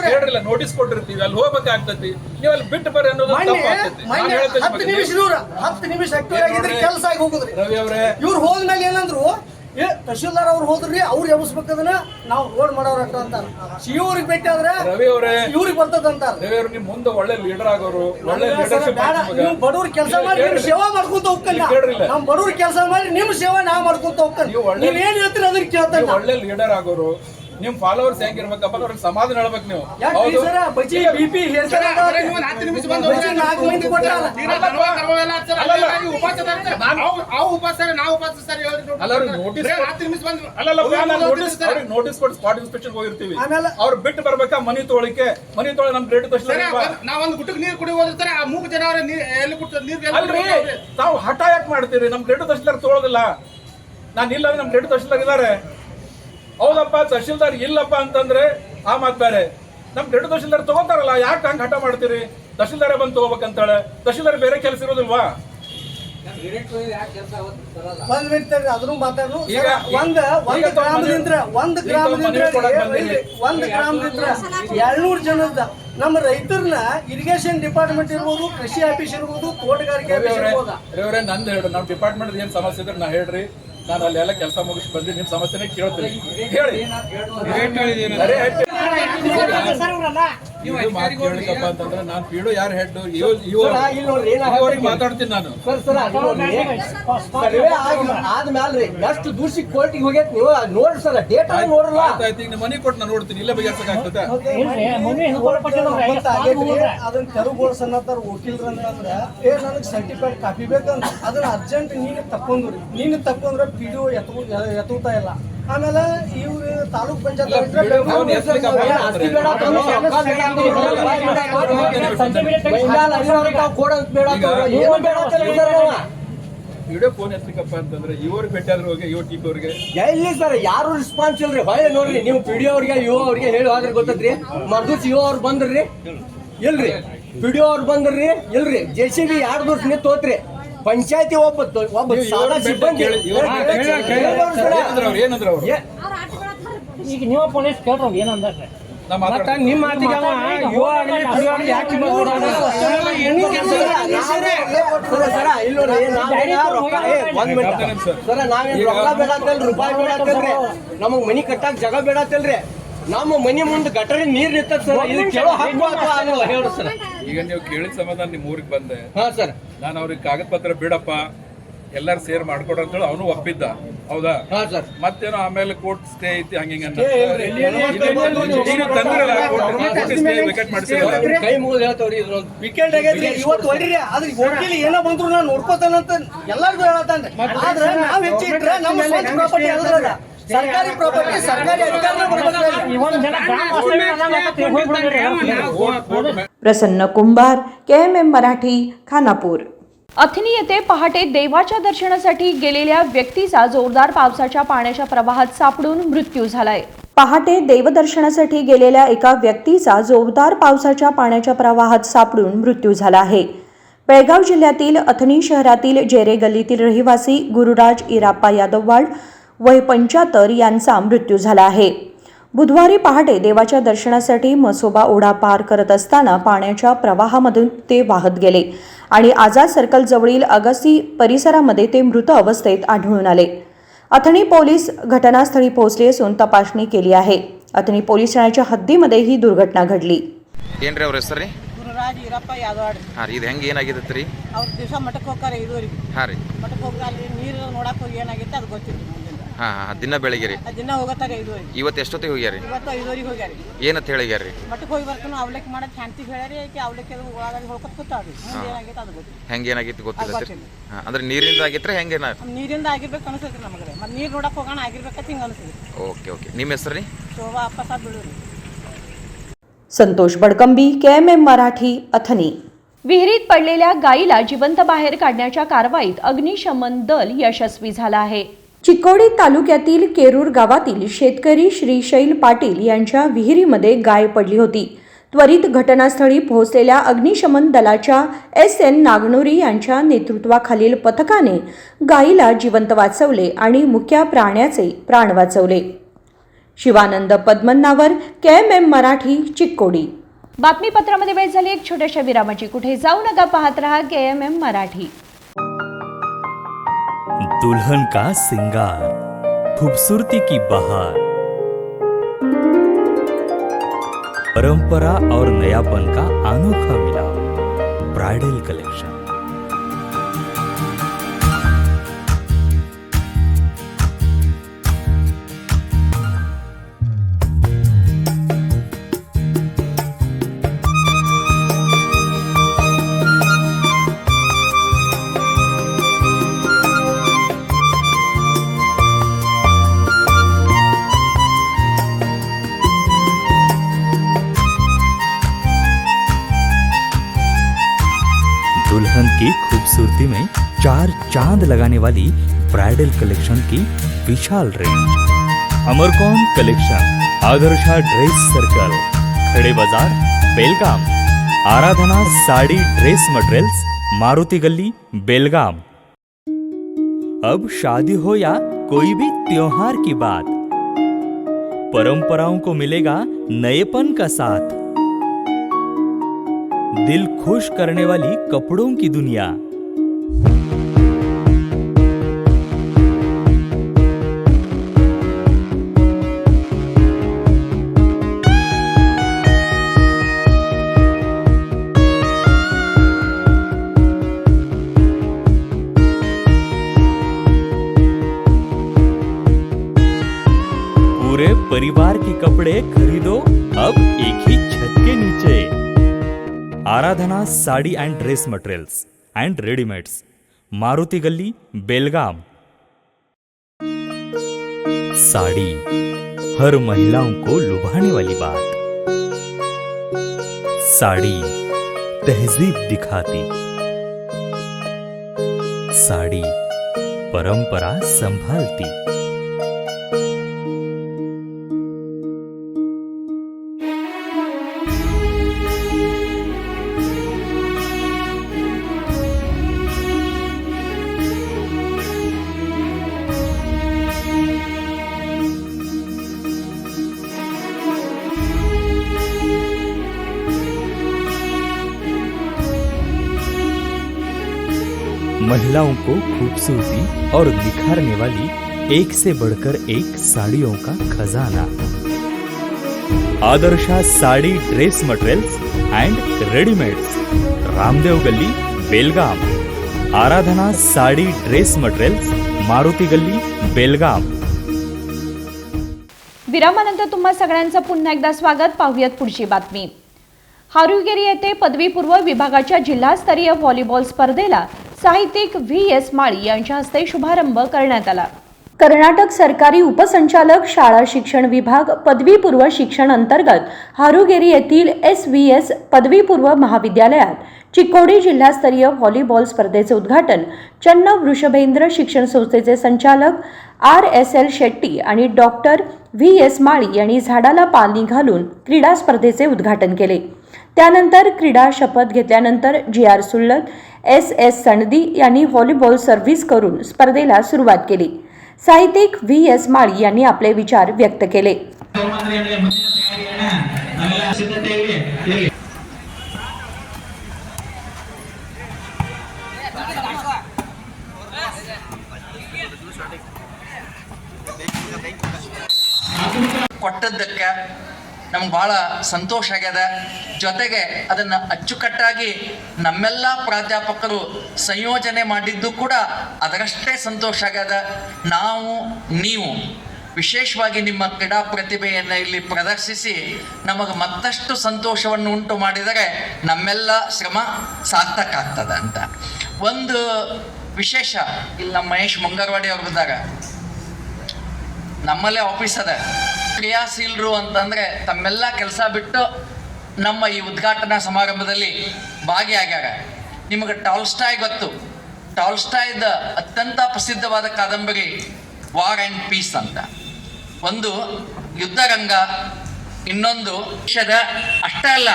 ಹೇಳ್ರಿಲ್ಲ, ನೋಟಿಸ್ ಕೊಟ್ಟಿರ್ತೀವಿ, ಅಲ್ಲಿ ಹೋಗ್ಬೇಕಾಗ್ತತಿ. ನೀವು ಅಲ್ಲಿ ಬಿಟ್ಟು ಬರ್ರಿ ಅನ್ನೋದು ತಪ್ಪಾಗ್ತತಿ. ನಾನ್ ಹೇಳ್ತೇನೆ 10 ನಿಮಿಷ ಕೆಲಸ ಆಗಿ ಹೋಗುದ್ರಿ. ರವಿ ಅವರೇ, ಇವ್ರು ಹೋದ್ಮೇಲೆ ಏನಂದ್ರು, ತಹಶೀಲ್ದಾರ್ ಅವ್ರು ಹೋದ್ರಿ, ಅವ್ರು ಎಬ್ಸ್ಬೇಕದನ್ನ ನಾವು ರೋಡ್ ಮಾಡೋರ್ ಅಂತಾರ. ಇವ್ರಿಗೆ ಭೇಟಿ ಆದ್ರೆ ರವಿ ಅವರೇ, ಇವ್ರಿಗೆ ಬರ್ತದ ಅಂತಾರ. ರವಿ ಅವ್ರು ನಿಮ್ ಮುಂದೆ ಒಳ್ಳೆ ಲೀಡರ್ ಆಗೋರು, ಒಳ್ಳೆ ಲೀಡರ್ಶಿಪ್. ನೀವು ಬಡವ್ರ ಕೆಲಸ ಮಾಡಿ ನಿಮ್ ಸೇವಾ ಮಾಡ್ಕೊಂತ ಹೋಗ್ಕಲ್ಲ. ನಮ್ ಬಡವ್ರ ಕೆಲಸ ಮಾಡಿ ನಿಮ್ ಸೇವಾ ನಾವ್ ಮಾಡ್ಕೊಂತ ಹೋಗ್ಕಲ್ಲ. ನೀವ್ ಏನ್ ಹೇಳ್ತೀರಿ ಅದಕ್ಕೆ ಕೇಳ್ತಾನೆ. ಒಳ್ಳೆ ಲೀಡರ್ ಆಗೋರು, ನಿಮ್ ಫಾಲೋವರ್ಸ್ ಹೆಂಗಿರ್ಬೇಕಪ್ಪ ಅವ್ರಿಗೆ ಸಮಾಧಾನ ಹೇಳ್ಬೇಕು ನೀವು. ಬಜಿ ಬಿಪಿ ನೋಟಿಸ್ ಕೊಟ್ಟು ಸ್ಪಾಟ್ ಇನ್ಸ್ಪೆಕ್ಷನ್ ಹೋಗಿರ್ತೀವಿ. ಅವ್ರು ಬಿಟ್ಟು ಬರ್ಬೇಕಾ ಮನಿ ತೊಳಿಕೆ ನಮ್ ರೇಟ್ ನಾವೊಂದು ಗುಟ್ಟಕ್ಕೆ ನೀರು ಕುಡಿ ಹೋದಿರ್ತಾರೆ. ಆ ಮೂರು ಜನ ಎಲ್ಲಿ ಅಲ್ರಿ, ತಾವು ಹಠ ಯಾಕೆ ಮಾಡ್ತೀರಿ? ನಮ್ ರೇಟ್ ತಹಶೀಲ್ದಾರ್ ತೊಗೊಳೋದಿಲ್ಲ. ನಾನು ಇಲ್ಲ, ನಮ್ ರೇಟ್ ತಹಶೀಲ್ದಾರ್ ಇದಾರೆ. ಹೌದಪ್ಪ, ತಹಶೀಲ್ದಾರ್ ಇಲ್ಲಪ್ಪ ಅಂತಂದ್ರೆ ಆ ಮಾತು ಬೇರೆ. ನಮ್ ರೇಟ್ ತಹಶೀಲ್ದಾರ್ ತಗೋತಾರಲ್ಲ, ಯಾಕೆ ಹಂಗ ಹಠ ಮಾಡ್ತೀರಿ? ತಹಶೀಲ್ದಾರೇ ಬಂದು ತಗೋಬೇಕಂತಾಳೆ. ತಹಶೀಲ್ದಾರ್ ಬೇರೆ ಕೆಲಸ ಇರೋದಿಲ್ವಾ? ಅದನ್ನು ಮಾತಾಡೋದು. ಒಂದ್ ಗ್ರಾಮದಿಂದ 200 ಜನದ ನಮ್ಮ ರೈತರನ್ನ ಇರಿಗೇಷನ್ ಡಿಪಾರ್ಟ್ಮೆಂಟ್ ಇರ್ಬೋದು, ಕೃಷಿ ಆಫೀಸ್ ಇರ್ಬೋದು, ತೋಟಗಾರಿಕೆ ಆಫೀಸ್ ಇರ್ಬೋದು. ರವಿಯವರೇ, ನಂದು ಹೇಳಿ, ನಮ್ಮ ಡಿಪಾರ್ಟ್ಮೆಂಟ್ ಏನ್ ಸಮಸ್ಯೆ ಇದ್ರೆ ನಾ ಹೇಳ್ರಿ. ನಾನು ಅಲ್ಲೆಲ್ಲ ಕೆಲಸ ಮುಗಿಸಿ ಬಂದು ನಿಮ್ ಸಮಸ್ಯೆನೇ ಕೇಳ್ತೀನಿ. ಹೇಳಿ, ಕೇಳಿಕಪ್ಪ ಅಂತಂದ್ರೆ ನಾನು ಪೀಡು ಯಾರು ಹೆಡ್ ಇವ್ರಿಗೆ ಮಾತಾಡ್ತೀನಿ ನಾನು. ಆದ್ಮೇಲೆ ಎಷ್ಟು ದೂರ್ಸಿ ಕೋರ್ಟಿಗೆ ಹೋಗೈತಿ, ನೀವು ನೋಡ್ರಿ ಸರ್, ಡೇಟಾ ನೋಡ್ರಲ್ಲ. ಆಯ್ತು, ಈಗ ಮನೆ ಕೊಟ್ಟು ನಾನು ನೋಡ್ತೀನಿ, ಇಲ್ಲೇ ಬಗೆಹರ್ಸಕ್ಕಾಗ್ತದೆ. ಅದನ್ನ ತೆರವುಗೊಳಿಸನ್ನತ್ತಾರ ವಕೀಲರು ಅಂತಂದ್ರೆ, ನನಗೆ ಸರ್ಟಿಫೈಡ್ ಕಾಪಿ ಬೇಕಂತ ಅದನ್ನ ಅರ್ಜೆಂಟ್ ನೀನು ತಕೊಂಡ್ರೆ PDO ಎತ್ತುತ್ತಾ ಇಲ್ಲ. ಆಮೇಲೆ ಇವ್ರು ತಾಲೂಕ್ ಪಂಚಾಯತ್ ವಿಡಿಯೋ ಫೋನ್ ಎತ್ತಲಿಕ್ಕಪ್ಪ ಅಂತಂದ್ರೆ ಇವ್ರಿಗೆ ಭೇಟಿಯಾದ್ರು ಹೋಗಿ ಟಿ ಪಿ ಅವ್ರಿಗೆ ಎಲ್ಲಿ ಸರ್ ಯಾರು ರೆಸ್ಪಾನ್ಸ್ ಇಲ್ರಿ. ಹೊಳೆ ನೋಡ್ರಿ, ನೀವು PDO ಅವ್ರಿಗೆ ಅವ್ರಿಗೆ ಹೇಳಿ ಹೋದ್ರೆ ಗೊತ್ತದ್ರಿ. ಮರ್ದೂಸ್ ಅವ್ರು ಬಂದ್ರಿ ಇಲ್ರಿ, PDO ಅವ್ರು ಬಂದ್ರಿ ಇಲ್ರಿ, JCB 2 ದಿವಸ ನಿಂತು ಹೋತ್ರಿ. ಪಂಚಾಯತಿ ಒಬ್ಬ ಸಾದಾ ಸಿಬ್ಬಂದಿ ಏನಂದ್ರ ಅವ್ರು ಈಗ ನೀವು ಪೊಲೀಸ್ ಕೇಳ್ರಿ ಏನಂದ್ರೆ ನಿಮ್ಮ ಮಾತಿಗೆ ನಮಗ್ ಮನಿ ಕಟ್ಟಾಕ ಜಾಗ ಬೇಡತ್ತಲ್ರಿ. ನಮ್ಮ ಮನಿ ಮುಂದೆ ಗಟರಿ ನೀರ್ ನಿಂತ ಸರ್, ಇದು ಕೇಳೋ ಹಕ್ಕು ಆಗಲ್ಲ ಹೇಳಿ ಸರ್. ಈಗ ನೀವು ಕೇಳಿದ ಸಮಾಧಾನ ನಿಮ್ ಊರಿಗೆ ಬಂದೆ. ಹಾ ಸರ್, ನಾನು ಅವ್ರಿಗೆ ಕಾಗದ ಪತ್ರ ಬಿಡಪ್ಪ ಎಲ್ಲಾರು ಸೇರ್ ಮಾಡ್ಕೊಡ್ರ ಅಂತ ಹೇಳಿ ಅವನು ಒಪ್ಪಿದ್ದ. ಹೌದಾ? ಹಾ ಸರ್. ಮತ್ತೇನೋ ಆಮೇಲೆ ಕೋರ್ಟ್ ಸ್ಟೇ ಐತಿ ಹಂಗ ಕೈ ಮುಗಿದು ಹೇಳ್ತಾವ್ರಿ. ವೀಕೆಂಡ್ ಆಗೈತ್ರಿ, ಇವತ್ತು ಹೊಡಿರಿ. ಅದ್ರ ವಕೀಲ ಏನೋ ಬಂದ್ರು ನಾನು ನೋಡ್ಕೋತಾನಂತ ಎಲ್ಲಾರ್ಗು ಹೇಳತ್ತಾನ್ರಿ. ಆದ್ರೆ ನಾವ್ ಹೆಚ್ಚಿಟ್ರೆ ನಮ್ಮ ಸ್ವಂತ ಪ್ರಾಪರ್ಟಿ ಅದ್ರಾಗ ಸರ್ಕಾರಿ ಪ್ರಾಪರ್ಟಿ, ಸರ್ಕಾರಿ प्रसन्न कुंभार, KMM मराठी, खानापूर. अथनी येथे पहाटे देवाच्या दर्शनासाठी गेलेल्या व्यक्तीचा जोरदार पावसाच्या पाण्याच्या प्रवाहात सापडून मृत्यू झालाय. पहाटे देवदर्शनासाठी गेलेल्या एका व्यक्तीचा जोरदार पावसाच्या पाण्याच्या प्रवाहात सापडून मृत्यू झाला आहे. बेळगाव जिल्ह्यातील अथनी शहरातील जेरे गल्लीतील रहिवासी गुरुराज इराप्पा यादववाड वय 75 यांचा मृत्यू झाला आहे. बुधवारी पहाटे देवाच्या दर्शनासाठी मसोबा ओढा पार करत असताना पाण्याच्या प्रवाहामधून ते वाहत गेले आणि आझाद सर्कल जवळील अगसी परिसरामध्ये ते मृत अवस्थेत आढळून आले. अथणी पोलीस घटनास्थळी पोहोचले असून तपासणी केली आहे. अथणी पोलीस ठाण्याच्या हद्दीमध्ये ही दुर्घटना घडली. ಏನ್ರಿ ಅವ್ರ ಹೆಸರು ರೀ? ಗುರುರಾಜ್ ಈರಪ್ಪ ಯಾದವಾಡ್. ಹಾಂ ರೀ, ಇದು ಹೆಂಗೆ ಏನಾಗಿತ್ತು ರೀ? ಅವ್ರು ದಿವಸ ಮಠಕ್ಕೆ ಹೋಗ್ತಾರೆ ಇದುವರೆಗೆ. ಹಾಂ ರೀ, ಮಠಕ್ಕೆ ಹೋಗಿ ಅಲ್ಲಿ ನೀರು ನೋಡಕ್ಕೆ ಹೋಗಿ ಏನಾಗಿತ್ತು ಅದು ಗೊತ್ತಿಲ್ಲ. ಹಾಂ ಹಾಂ, ದಿನ ಬೆಳಿಗ್ಗೆ ರೀ? ದಿನ ಹೋಗತ್ತಾಗ ಇದುವರೆಗೆ. ಇವತ್ತು ಎಷ್ಟೊತ್ತಿಗೆ ಹೋಗ್ಯಾರಿ? ಇವತ್ತು 5ವರೆಗೆ ಹೋಗ್ಯಾರಿ. ಏನಂತ ಹೇಳಿಗ್ಯಾರಿ? ಮಠಕ್ಕೆ ಹೋಗಿ ಬರ್ತಾನು ಅವಲಕ್ಕಿ ಮಾಡೋದು ಶಾಂತಿಗೆ ಹೇಳ್ಯಾರಿ. ಆಕೆ ಅವಲಕ್ಕಿ ಅದು ಒಳಗಾಗಿ ಹೋಗ್ಕೊತ ಕೂತಾವ್ರಿ. ಮುಂದೆ ಏನಾಗಿತ್ತು ಅದು ಗೊತ್ತಿಲ್ಲ. ಹೆಂಗೆ ಏನಾಗಿತ್ತು ಗೊತ್ತಿಲ್ಲ ರೀ? ಹಾಂ, ಅಂದ್ರೆ ನೀರಿಂದ ಆಗಿತ್ರೆ ಹೆಂಗೇನ? ನೀರಿಂದ ಆಗಿರ್ಬೇಕು ಅನಿಸ್ತೈತಿ ನಮಗೆ. ಮತ್ತೆ ನೀರು ನೋಡಕ್ಕೆ ಹೋಗೋಣ ಆಗಿರ್ಬೇಕಂತ ಹಿಂಗೆ ಅನಿಸ್ತೈತಿ. ಓಕೆ ಓಕೆ, ನಿಮ್ಮ ಹೆಸರು ರೀ? ಶೋಭಾ ಅಪ್ಪಸಾಬ್ ಬಿಡೂರಿ. संतोष बडकंबी, KMM मराठी, अथनी. विहिरीत पडलेल्या गायीला जिवंत बाहेर काढण्याच्या कारवाईत अग्निशमन दल यशस्वी झाला आहे. चिक्कोडी तालुक्यातील केरूर गावातील शेतकरी श्रीशैल पाटील यांच्या विहिरीमध्ये गाय पडली होती. त्वरित घटनास्थळी पोहोचलेल्या अग्निशमन दलाच्या SN नागनोरी यांच्या नेतृत्वाखालील पथकाने गायीला जिवंत वाचवले आणि मुक्या प्राण्याचे प्राण वाचवले. शिवानंद पद्मन्नावर, KMM मराठी, चिक्कोडी. बातमीपत्रामध्ये वेळ झाली एक छोट्याशा विरामाची. कुठे जाऊ नका, पाहत रहा KMM मराठी. दुल्हन का सिंगार, खूबसूरती की बहार, परंपरा और नयापन का अनोखा मिलाप, ब्राइडल कलेक्शन. दुल्हन की खूबसूरती में 4 चांद लगाने वाली ब्राइडल कलेक्शन की विशाल range. Amarkaun collection, Adarsha dress circle, Khade Bazaar, Belgaum. Aradhana sari dress materials, Maruti Galli, Belgaum. अब शादी हो या कोई भी त्योहार की बात, परंपराओं को मिलेगा नएपन का साथ. दिल खुश करने वाली कपड़ों की दुनिया. पूरे परिवार के कपड़े खरीदो अब एक ही छत के नीचे. Aradhana sari and dress materials and readymades, Maruti Galli, Belgaum. Sari हर महिलाओं को लुभाने वाली बात. साड़ी तहजीब दिखाती. साड़ी परंपरा संभालती. महिलाओं को खूबसूरती और निखारने वाली एक से बढ़कर एक साड़ियों का खजाना. Adarsha sari dress materials and readymades, Ramdev Galli, Belgaum. Aradhana sari dress materials, Maruti Galli, Belgaum. विरामानंतर तुम्हा सगळ्यांचं पुन्हा एकदा स्वागत. पाहूयात पुढची बातमी. हारुगेरी येथे पदवीपूर्व विभागाच्या जिल्हास्तरीय व्हॉलीबॉल स्पर्धेला साहित्यिक VS माळी यांच्या हस्ते शुभारंभ करण्यात आला. कर्नाटक सरकारी उपसंचालक शाळा शिक्षण विभाग पदवीपूर्व शिक्षण अंतर्गत हारुगेरी येथील SVS पदवीपूर्व महाविद्यालयात चिक्कोडी जिल्हास्तरीय व्हॉलीबॉल स्पर्धेचे उद्घाटन चन्नव वृषभेंद्र शिक्षण संस्थेचे संचालक RSL शेट्टी आणि डॉक्टर VS माळी यांनी झाडाला पाणी घालून क्रीडा स्पर्धेचे उद्घाटन केले. त्यानंतर क्रीडा शपथ घेतल्यानंतर GR सुल्लत, SS सणदी यांनी व्हॉलीबॉल सर्व्हिस करून स्पर्धेला सुरुवात केली. साहित्यिक VS माळी यांनी आपले विचार व्यक्त केले. ಕೊಟ್ಟದ್ದಕ್ಕೆ ನಮ್ಗೆ ಭಾಳ ಸಂತೋಷ ಆಗ್ಯದ. ಜೊತೆಗೆ ಅದನ್ನು ಅಚ್ಚುಕಟ್ಟಾಗಿ ನಮ್ಮೆಲ್ಲ ಪ್ರಾಧ್ಯಾಪಕರು ಸಂಯೋಜನೆ ಮಾಡಿದ್ದು ಕೂಡ ಅದರಷ್ಟೇ ಸಂತೋಷ ಆಗ್ಯದ. ನೀವು ವಿಶೇಷವಾಗಿ ನಿಮ್ಮ ಕ್ರೀಡಾ ಪ್ರತಿಭೆಯನ್ನು ಇಲ್ಲಿ ಪ್ರದರ್ಶಿಸಿ ನಮಗೆ ಮತ್ತಷ್ಟು ಸಂತೋಷವನ್ನು ಉಂಟು ಮಾಡಿದರೆ ನಮ್ಮೆಲ್ಲ ಶ್ರಮ ಸಾರ್ಥಕ ಆಗ್ತದೆ ಅಂತ. ಒಂದು ವಿಶೇಷ ಇಲ್ಲಿ ನಮ್ಮ ಮಹೇಶ್ ಮುಂಗರ್ವಾಡಿ ಅವ್ರದ್ದಾಗ ನಮ್ಮಲ್ಲೇ ಆಫೀಸ್ ಅದ. ಕ್ರಿಯಾಶೀಲರು ಅಂತಂದರೆ ತಮ್ಮೆಲ್ಲ ಕೆಲಸ ಬಿಟ್ಟು ನಮ್ಮ ಈ ಉದ್ಘಾಟನಾ ಸಮಾರಂಭದಲ್ಲಿ ಭಾಗಿಯಾಗ್ಯಾರ. ನಿಮಗೆ ಟಾಲ್ಸ್ಟಾಯ್ ಗೊತ್ತು. ಟಾಲ್ಸ್ಟಾಯ್ದ ಅತ್ಯಂತ ಪ್ರಸಿದ್ಧವಾದ ಕಾದಂಬರಿ ವಾರ್ ಆ್ಯಂಡ್ ಪೀಸ್ ಅಂತ. ಒಂದು ಯುದ್ಧರಂಗ, ಇನ್ನೊಂದು ದೇಶದ ಅಷ್ಟೇ ಅಲ್ಲ,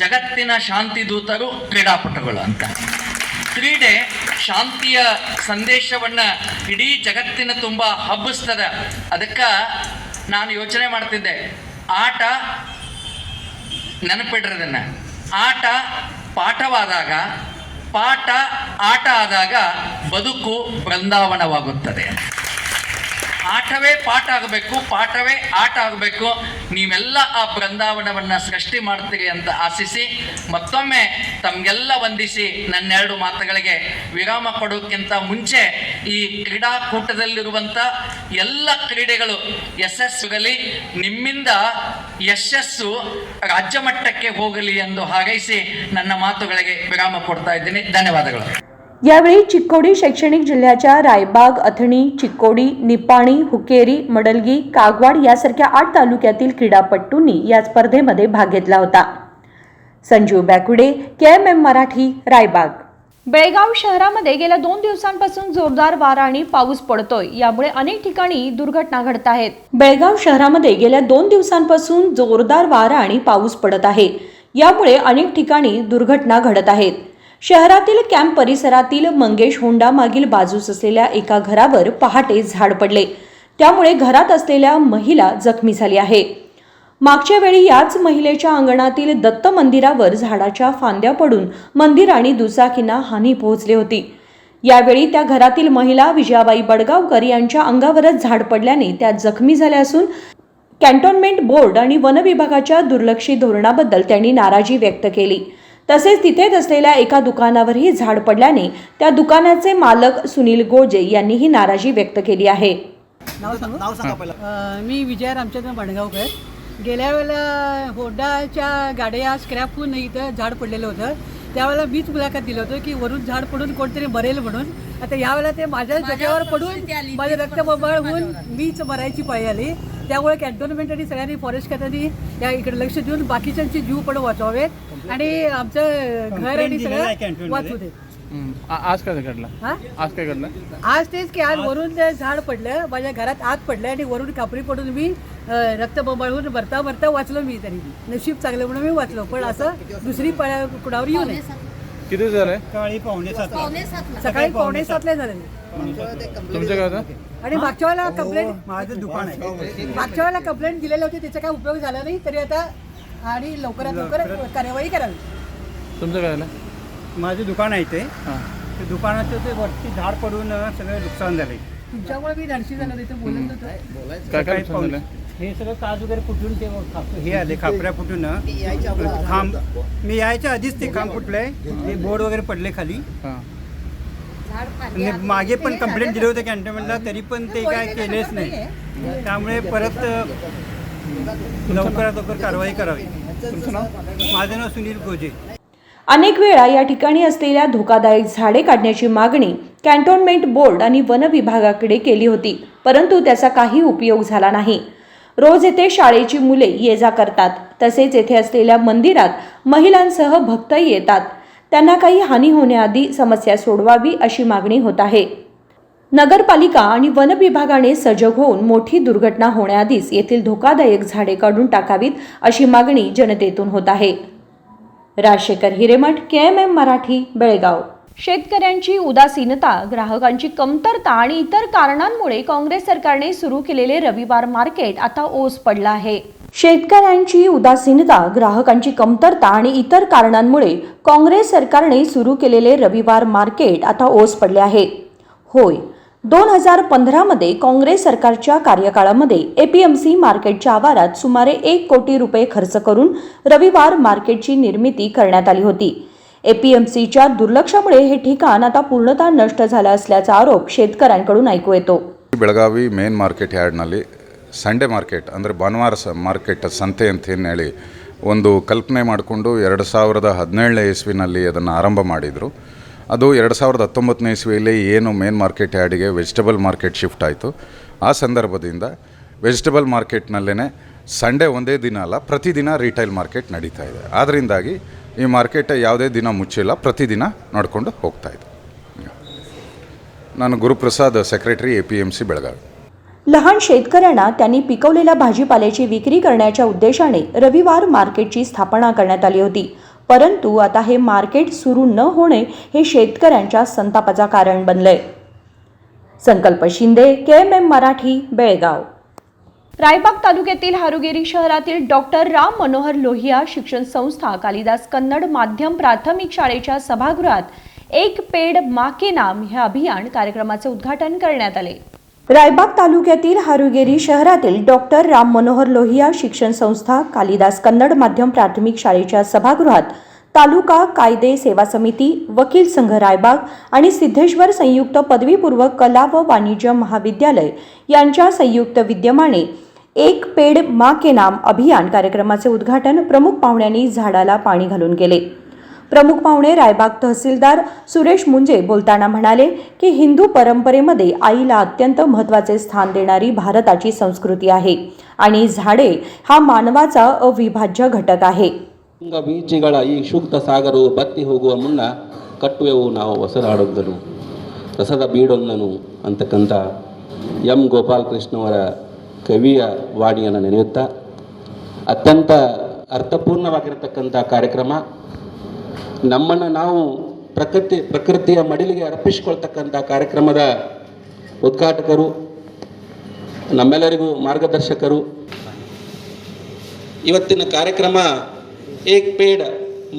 ಜಗತ್ತಿನ ಶಾಂತಿ ದೂತರು ಕ್ರೀಡಾಪಟುಗಳು ಅಂತ. ಕ್ರೀಡೆ ಶಾಂತಿಯ ಸಂದೇಶವನ್ನ ಇಡೀ ಜಗತ್ತಿನ ತುಂಬ ಹಬ್ಬಿಸ್ತದೆ. ಅದಕ್ಕೆ ನಾನು ಯೋಚನೆ ಮಾಡ್ತಿದ್ದೆ, ಆಟ ನೆನಪಿಡ್ರದನ್ನ, ಆಟ ಪಾಠವಾದಾಗ, ಪಾಠ ಆಟ ಆದಾಗ ಬದುಕು ಬೃಂದಾವನವಾಗುತ್ತದೆ. ಆಟವೇ ಪಾಠ ಆಗಬೇಕು, ಪಾಠವೇ ಆಟ ಆಗಬೇಕು. ನೀವೆಲ್ಲ ಆ ಬೃಂದಾವನವನ್ನು ಸೃಷ್ಟಿ ಮಾಡ್ತೀರಿ ಅಂತ ಆಶಿಸಿ ಮತ್ತೊಮ್ಮೆ ತಮಗೆಲ್ಲ ವಂದಿಸಿ ನನ್ನೆರಡು ಮಾತುಗಳಿಗೆ ವಿರಾಮ ಕೊಡೋಕ್ಕಿಂತ ಮುಂಚೆ ಈ ಕ್ರೀಡಾಕೂಟದಲ್ಲಿರುವಂಥ ಎಲ್ಲ ಕ್ರೀಡೆಗಳು ಯಶಸ್ಸುಗಲಿ, ನಿಮ್ಮಿಂದ ಯಶಸ್ಸು ರಾಜ್ಯ ಮಟ್ಟಕ್ಕೆ ಹೋಗಲಿ ಎಂದು ಹಾರೈಸಿ ನನ್ನ ಮಾತುಗಳಿಗೆ ವಿರಾಮ ಕೊಡ್ತಾ ಇದ್ದೀನಿ. ಧನ್ಯವಾದಗಳು. यावेळी चिक्कोडी शैक्षणिक जिल्ह्याच्या रायबाग, अथणी, चिक्कोडी, निपाणी, हुकेरी, मडलगी, कागवाड यासारख्या 8 तालुक्यातील क्रीडापटूंनी या स्पर्धेमध्ये भाग घेतला होता. संजीव बॅकुडे, KMM मराठी, रायबाग. बेळगाव शहरामध्ये गेल्या 2 दिवसांपासून जोरदार वारा आणि पाऊस पडतोय. यामुळे अनेक ठिकाणी दुर्घटना घडत आहेत. बेळगाव शहरामध्ये गेल्या 2 दिवसांपासून जोरदार वारा आणि पाऊस पडत आहे. यामुळे अनेक ठिकाणी दुर्घटना घडत आहेत. शहरातील कॅम्प परिसरातील मंगेश होंडा मागील बाजूस असलेल्या एका घरावर पहाटे झाड पडले. त्यामुळे घरात असलेल्या महिला जखमी झाली आहे. मागच्या वेळी याच महिलेच्या अंगणातील दत्त मंदिरावर झाडाच्या फांद्या पडून मंदिर आणि दुचाकींना हानी पोहोचली होती. यावेळी त्या घरातील महिला विजयाबाई बडगावकर यांच्या अंगावरच झाड पडल्याने त्या जखमी झाल्या असून कॅन्टोन्मेंट बोर्ड आणि वन विभागाच्या दुर्लक्षित धोरणाबद्दल त्यांनी नाराजी व्यक्त केली. तसेच तिथेच असलेल्या एका दुकानावरही झाड पडल्याने त्या दुकानाचे मालक सुनील गोजे यांनीही नाराजी व्यक्त केली आहे. मी विजय रामचंद्र बडगावकर. गेल्या वेळेला होंडाच्या गाड्या स्क्रॅप होऊन इथं झाड पडलेलं होतं. त्यावेळेला मीच मुलाखत दिलं होतं की वरून झाड पडून कोणतरी मरेल म्हणून. आता यावेळेला ते माझ्या डोक्यावर पडून माझे रक्तबंबाळ होऊन मीच मरायची पाळी आली. त्यामुळे कॅन्टोन्मेंट आणि सगळ्यांनी फॉरेस्ट खात्याने या इकडे लक्ष देऊन बाकीच्यांचे जीव पण वाचवावेत आणि आमचं घर आणि सगळं वाचवू देत. आज काय घडलं? आज काय घडलं? आज तेच की आज वरून ते झाड पडलं, माझ्या घरात आत पडलं आणि वरून कापरी पडून मी रक्तबंबाळून भरता भरता वाचलो. मी तरी नशीब चांगलं म्हणून मी वाचलो, पण असं दुसरी कुणावर येऊ नये. किती झालंय? सकाळी 5:45 झाले. तुमच्या घरात? आणि मागच्या वेळेला कंप्लेंट, माझं दुकान आहे, मागच्या वेळेला कंप्लेंट दिलेली होती, त्याचा काय उपयोग झाला नाही. तरी आता आणि लवकरात लवकर कार्यवाही करावी. तुमचं काय झालं? माझं दुकान आहे ते दुकानाचं ते वरती झाड पडून सगळं नुकसान झालंय. तुमच्यामुळे मी धाडशी झालं तिथे बोलत होतो. काय काय नुकसान झालं? हे सगळं काज वगैरे फुटून ते हे आले खापऱ्या फुटून खांब. मी यायच्या आधीच ते खांब फुटलंय, ते बोर्ड वगैरे पडले खाली. मागे पण कंप्लेंट दिले होते कॅन्टोन्मेंटला, तरी पण ते काय केलेच नाही. त्यामुळे परत लवकरात लवकर कारवाई करावी. माझं नाव सुनील गोजे. अनेक वेळा या ठिकाणी असलेल्या धोकादायक झाडे काढण्याची मागणी कॅन्टोन्मेंट बोर्ड आणि वन विभागाकडे केली होती, परंतु त्याचा काही उपयोग झाला नाही. रोज येथे शाळेची मुले ये जा करतात. तसेच येथे असलेल्या मंदिरात महिलांसह भक्तही येतात. त्यांना काही हानी होण्याआधी समस्या सोडवावी अशी मागणी होत आहे. नगरपालिका आणि वन विभागाने सजग होऊन मोठी दुर्घटना होण्याआधीच येथील धोकादायक झाडे काढून टाकावीत अशी मागणी जनतेतून होत आहे. राजशेखर हिरेमठ, KMM मराठी, बेळगाव. शेतकऱ्यांची उदासीनता, ग्राहकांची कमतरता आणि इतर कारणांमुळे काँग्रेस सरकारने सुरू केलेले रविवार मार्केट आता ओस पडला आहे. शेतकऱ्यांची उदासीनता, ग्राहकांची कमतरता आणि इतर कारणांमुळे काँग्रेस सरकारने सुरू केलेले रविवार मार्केट आता ओस पडले आहे. होय, 2015 मध्ये काँग्रेस सरकारच्या कार्यकाळामध्ये APMC मार्केटच्या आवारात सुमारे 1 कोटी रुपये खर्च करून रविवार मार्केटची निर्मिती करण्यात आली होती. APMCच्या दुर्लक्षामुळे हे ठिकाण आता पूर्णतः नष्ट झालं असल्याचा आरोप शेतकऱ्यांकडून ऐकू येतो. ಬೆಳಗಾವಿ ಮೇನ್ ಮಾರ್ಕೆಟ್ ಯಾರ್ಡ್ನಲ್ಲಿ ಸಂಡೇ ಮಾರ್ಕೆಟ್ ಅಂದರೆ ಭಾನುವಾರ ಮಾರ್ಕೆಟ್ ಸಂತೆ ಅಂತ ಏನು ಹೇಳಿ ಒಂದು ಕಲ್ಪನೆ ಮಾಡಿಕೊಂಡು 2017ನೇ ಇಸ್ವಿನಲ್ಲಿ ಅದನ್ನು ಆರಂಭ ಮಾಡಿದರು. ಅದು 2019ನೇ ಇಸ್ವಿಯಲ್ಲಿ ಏನು ಮೇನ್ ಮಾರ್ಕೆಟ್ ಯಾರ್ಡಿಗೆ ವೆಜಿಟಬಲ್ ಮಾರ್ಕೆಟ್ ಶಿಫ್ಟ್ ಆಯಿತು. ಆ ಸಂದರ್ಭದಿಂದ ವೆಜಿಟಬಲ್ ಮಾರ್ಕೆಟ್ನಲ್ಲೇ ಸಂಡೇ ಒಂದೇ ದಿನ ಅಲ್ಲ, ಪ್ರತಿದಿನ ರಿಟೈಲ್ ಮಾರ್ಕೆಟ್ ನಡೀತಾ ಇದೆ. ಆದ್ದರಿಂದಾಗಿ ಈ ಮಾರ್ಕೆಟ್ ಯಾವುದೇ ದಿನ ಮುಚ್ಚಿಲ್ಲ, ಪ್ರತಿದಿನ ನಡ್ಕೊಂಡು ಹೋಗ್ತಾ ಇದೆ. ನಾನು ಗುರುಪ್ರಸಾದ್, ಸೆಕ್ರೆಟರಿ APMC ಬೆಳಗಾವಿ. लहान शेतकऱ्यांना त्यांनी पिकवलेल्या भाजीपाल्याची विक्री करण्याच्या उद्देशाने रविवार मार्केटची स्थापना करण्यात आली होती. परंतु आता हे मार्केट सुरू न होणे हे शेतकऱ्यांच्या संतापाचा कारण बनलंय. संकल्प शिंदे, KMM मराठी, बेळगाव. रायबाग तालुक्यातील हारुगेरी शहरातील डॉक्टर राम मनोहर लोहिया शिक्षण संस्था कालिदास कन्नड माध्यम प्राथमिक शाळेच्या सभागृहात एक पेड माँ के नाम हे अभियान कार्यक्रमाचे उद्घाटन करण्यात आले. रायबाग तालुक्यातील हारुगेरी शहरातील डॉक्टर राम मनोहर लोहिया शिक्षण संस्था कालिदास कन्नड माध्यम प्राथमिक शाळेच्या सभागृहात तालुका कायदे सेवा समिती, वकील संघ रायबाग आणि सिद्धेश्वर संयुक्त पदवीपूर्व कला व वाणिज्य महाविद्यालय यांच्या संयुक्त विद्यमाने एक पेड माँ के नाम अभियान कार्यक्रमाचे उद्घाटन प्रमुख पाहुण्यांनी झाडाला पाणी घालून केले. प्रमुख पाहुणे रायबाग तहसीलदार सुरेश मुंजे बोलताना म्हणाले की हिंदू परंपरेमध्ये आईला अत्यंत महत्त्वाचे स्थान देणारी भारताची संस्कृती आहे आणि झाडे हा मानवाचा अविभाज्य घटक आहे. ಬೀಚಿಗಳ ಈ ಶುದ್ಧ ಸಾಗರವು ಬತ್ತಿ ಹೋಗುವ ಮುನ್ನ ಕಟ್ಟುವೆವು ನಾವು ಹೊಸರಾಡೊಂದನು ರಸದ ಬೀಡೊಂದನು ಅಂತಕ್ಕಂಥ ಎಂ ಗೋಪಾಲಕೃಷ್ಣವರ ಕವಿಯ ವಾಣಿಯನ್ನು ನೆನೆಯುತ್ತಾ ಅತ್ಯಂತ ಅರ್ಥಪೂರ್ಣವಾಗಿರತಕ್ಕಂಥ ಕಾರ್ಯಕ್ರಮ. ನಮ್ಮನ್ನು ನಾವು ಪ್ರಕೃತಿಯ ಮಡಿಲಿಗೆ ಅರ್ಪಿಸಿಕೊಳ್ತಕ್ಕಂಥ ಕಾರ್ಯಕ್ರಮದ ಉದ್ಘಾಟಕರು, ನಮ್ಮೆಲ್ಲರಿಗೂ ಮಾರ್ಗದರ್ಶಕರು. ಇವತ್ತಿನ ಕಾರ್ಯಕ್ರಮ ಏಕ್ ಪೇಡ್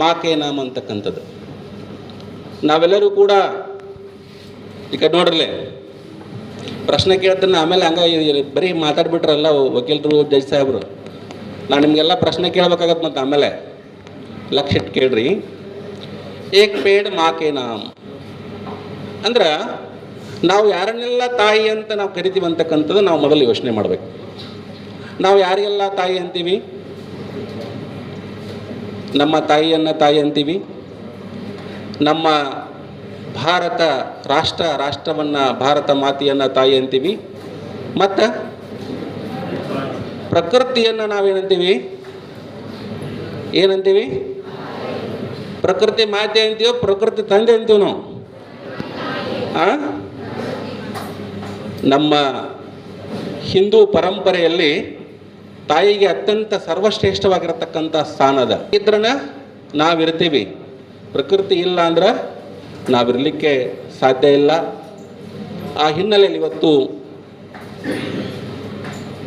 ಮಾ ಕೆ ನಾಮ್ ಅಂತಕ್ಕಂಥದ್ದು. ನಾವೆಲ್ಲರೂ ಕೂಡ ಈಗ ನೋಡ್ರಲ್ಲೇ ಪ್ರಶ್ನೆ ಕೇಳ್ತಾನೆ, ಆಮೇಲೆ ಹಂಗೆ ಬರೀ ಮಾತಾಡ್ಬಿಟ್ರಲ್ಲ ವಕೀಲರು, ಜಡ್ಜ್ ಸಾಹೇಬರು. ನಾನು ನಿಮಗೆಲ್ಲ ಪ್ರಶ್ನೆ ಕೇಳಬೇಕಾಗತ್ತೆ. ಮತ್ತು ಆಮೇಲೆ ಲಕ್ಷ ಇಟ್ಟು ಕೇಳ್ರಿ. ಏಕ್ ಪೇಡ್ ಮಾ ಕೆ ನಾಮ್ ಅಂದ್ರೆ ನಾವು ಯಾರನ್ನೆಲ್ಲ ತಾಯಿ ಅಂತ ನಾವು ಕರಿತೀವಿ ಅಂತಕ್ಕಂಥದ್ದು ನಾವು ಮೊದಲು ಯೋಚನೆ ಮಾಡಬೇಕು. ನಾವು ಯಾರಿಗೆಲ್ಲ ತಾಯಿ ಅಂತೀವಿ? ನಮ್ಮ ತಾಯಿಯನ್ನು ತಾಯಿ ಅಂತೀವಿ. ನಮ್ಮ ಭಾರತ ರಾಷ್ಟ್ರವನ್ನು ಭಾರತ ಮಾತೆಯನ್ನು ತಾಯಿ ಅಂತೀವಿ. ಮತ್ತು ಪ್ರಕೃತಿಯನ್ನು ನಾವೇನಂತೀವಿ? ಏನಂತೀವಿ? ಪ್ರಕೃತಿ ಮಾತೆ ಅಂತೀವೋ ಪ್ರಕೃತಿ ತಂದೆ ಅಂತೀವಿ ನಾವು? ನಮ್ಮ ಹಿಂದೂ ಪರಂಪರೆಯಲ್ಲಿ ತಾಯಿಗೆ ಅತ್ಯಂತ ಸರ್ವಶ್ರೇಷ್ಠವಾಗಿರತಕ್ಕಂಥ ಸ್ಥಾನದ ಇದ್ರನ್ನ ನಾವಿರ್ತೀವಿ. ಪ್ರಕೃತಿ ಇಲ್ಲ ಅಂದ್ರೆ ನಾವಿರಲಿಕ್ಕೆ ಸಾಧ್ಯ ಇಲ್ಲ. ಆ ಹಿನ್ನೆಲೆಯಲ್ಲಿ ಇವತ್ತು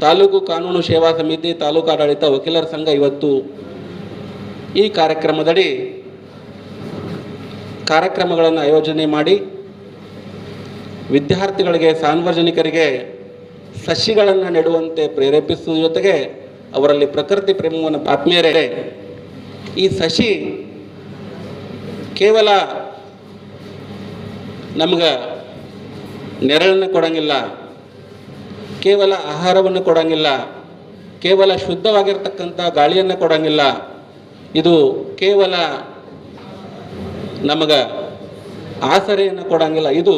ತಾಲೂಕು ಕಾನೂನು ಸೇವಾ ಸಮಿತಿ, ತಾಲೂಕು ಆಡಳಿತ, ವಕೀಲರ ಸಂಘ ಇವತ್ತು ಈ ಕಾರ್ಯಕ್ರಮದಡಿ ಕಾರ್ಯಕ್ರಮಗಳನ್ನು ಆಯೋಜನೆ ಮಾಡಿ ವಿದ್ಯಾರ್ಥಿಗಳಿಗೆ, ಸಾರ್ವಜನಿಕರಿಗೆ ಸಸಿಗಳನ್ನು ನೆಡುವಂತೆ ಪ್ರೇರೇಪಿಸುವ ಜೊತೆಗೆ ಅವರಲ್ಲಿ ಪ್ರಕೃತಿ ಪ್ರೇಮವನ್ನು ಆತ್ಮೀಯರೇ, ಈ ಸಸಿ ಕೇವಲ ನಮ್ಗೆ ನೆರಳನ್ನು ಕೊಡೋಂಗಿಲ್ಲ, ಕೇವಲ ಆಹಾರವನ್ನು ಕೊಡೋಂಗಿಲ್ಲ, ಕೇವಲ ಶುದ್ಧವಾಗಿರ್ತಕ್ಕಂಥ ಗಾಳಿಯನ್ನು ಕೊಡೋಂಗಿಲ್ಲ. ಇದು ಕೇವಲ ನಮಗೆ ಆಸರೆಯನ್ನು ಕೊಡೋಂಗಿಲ್ಲ. ಇದು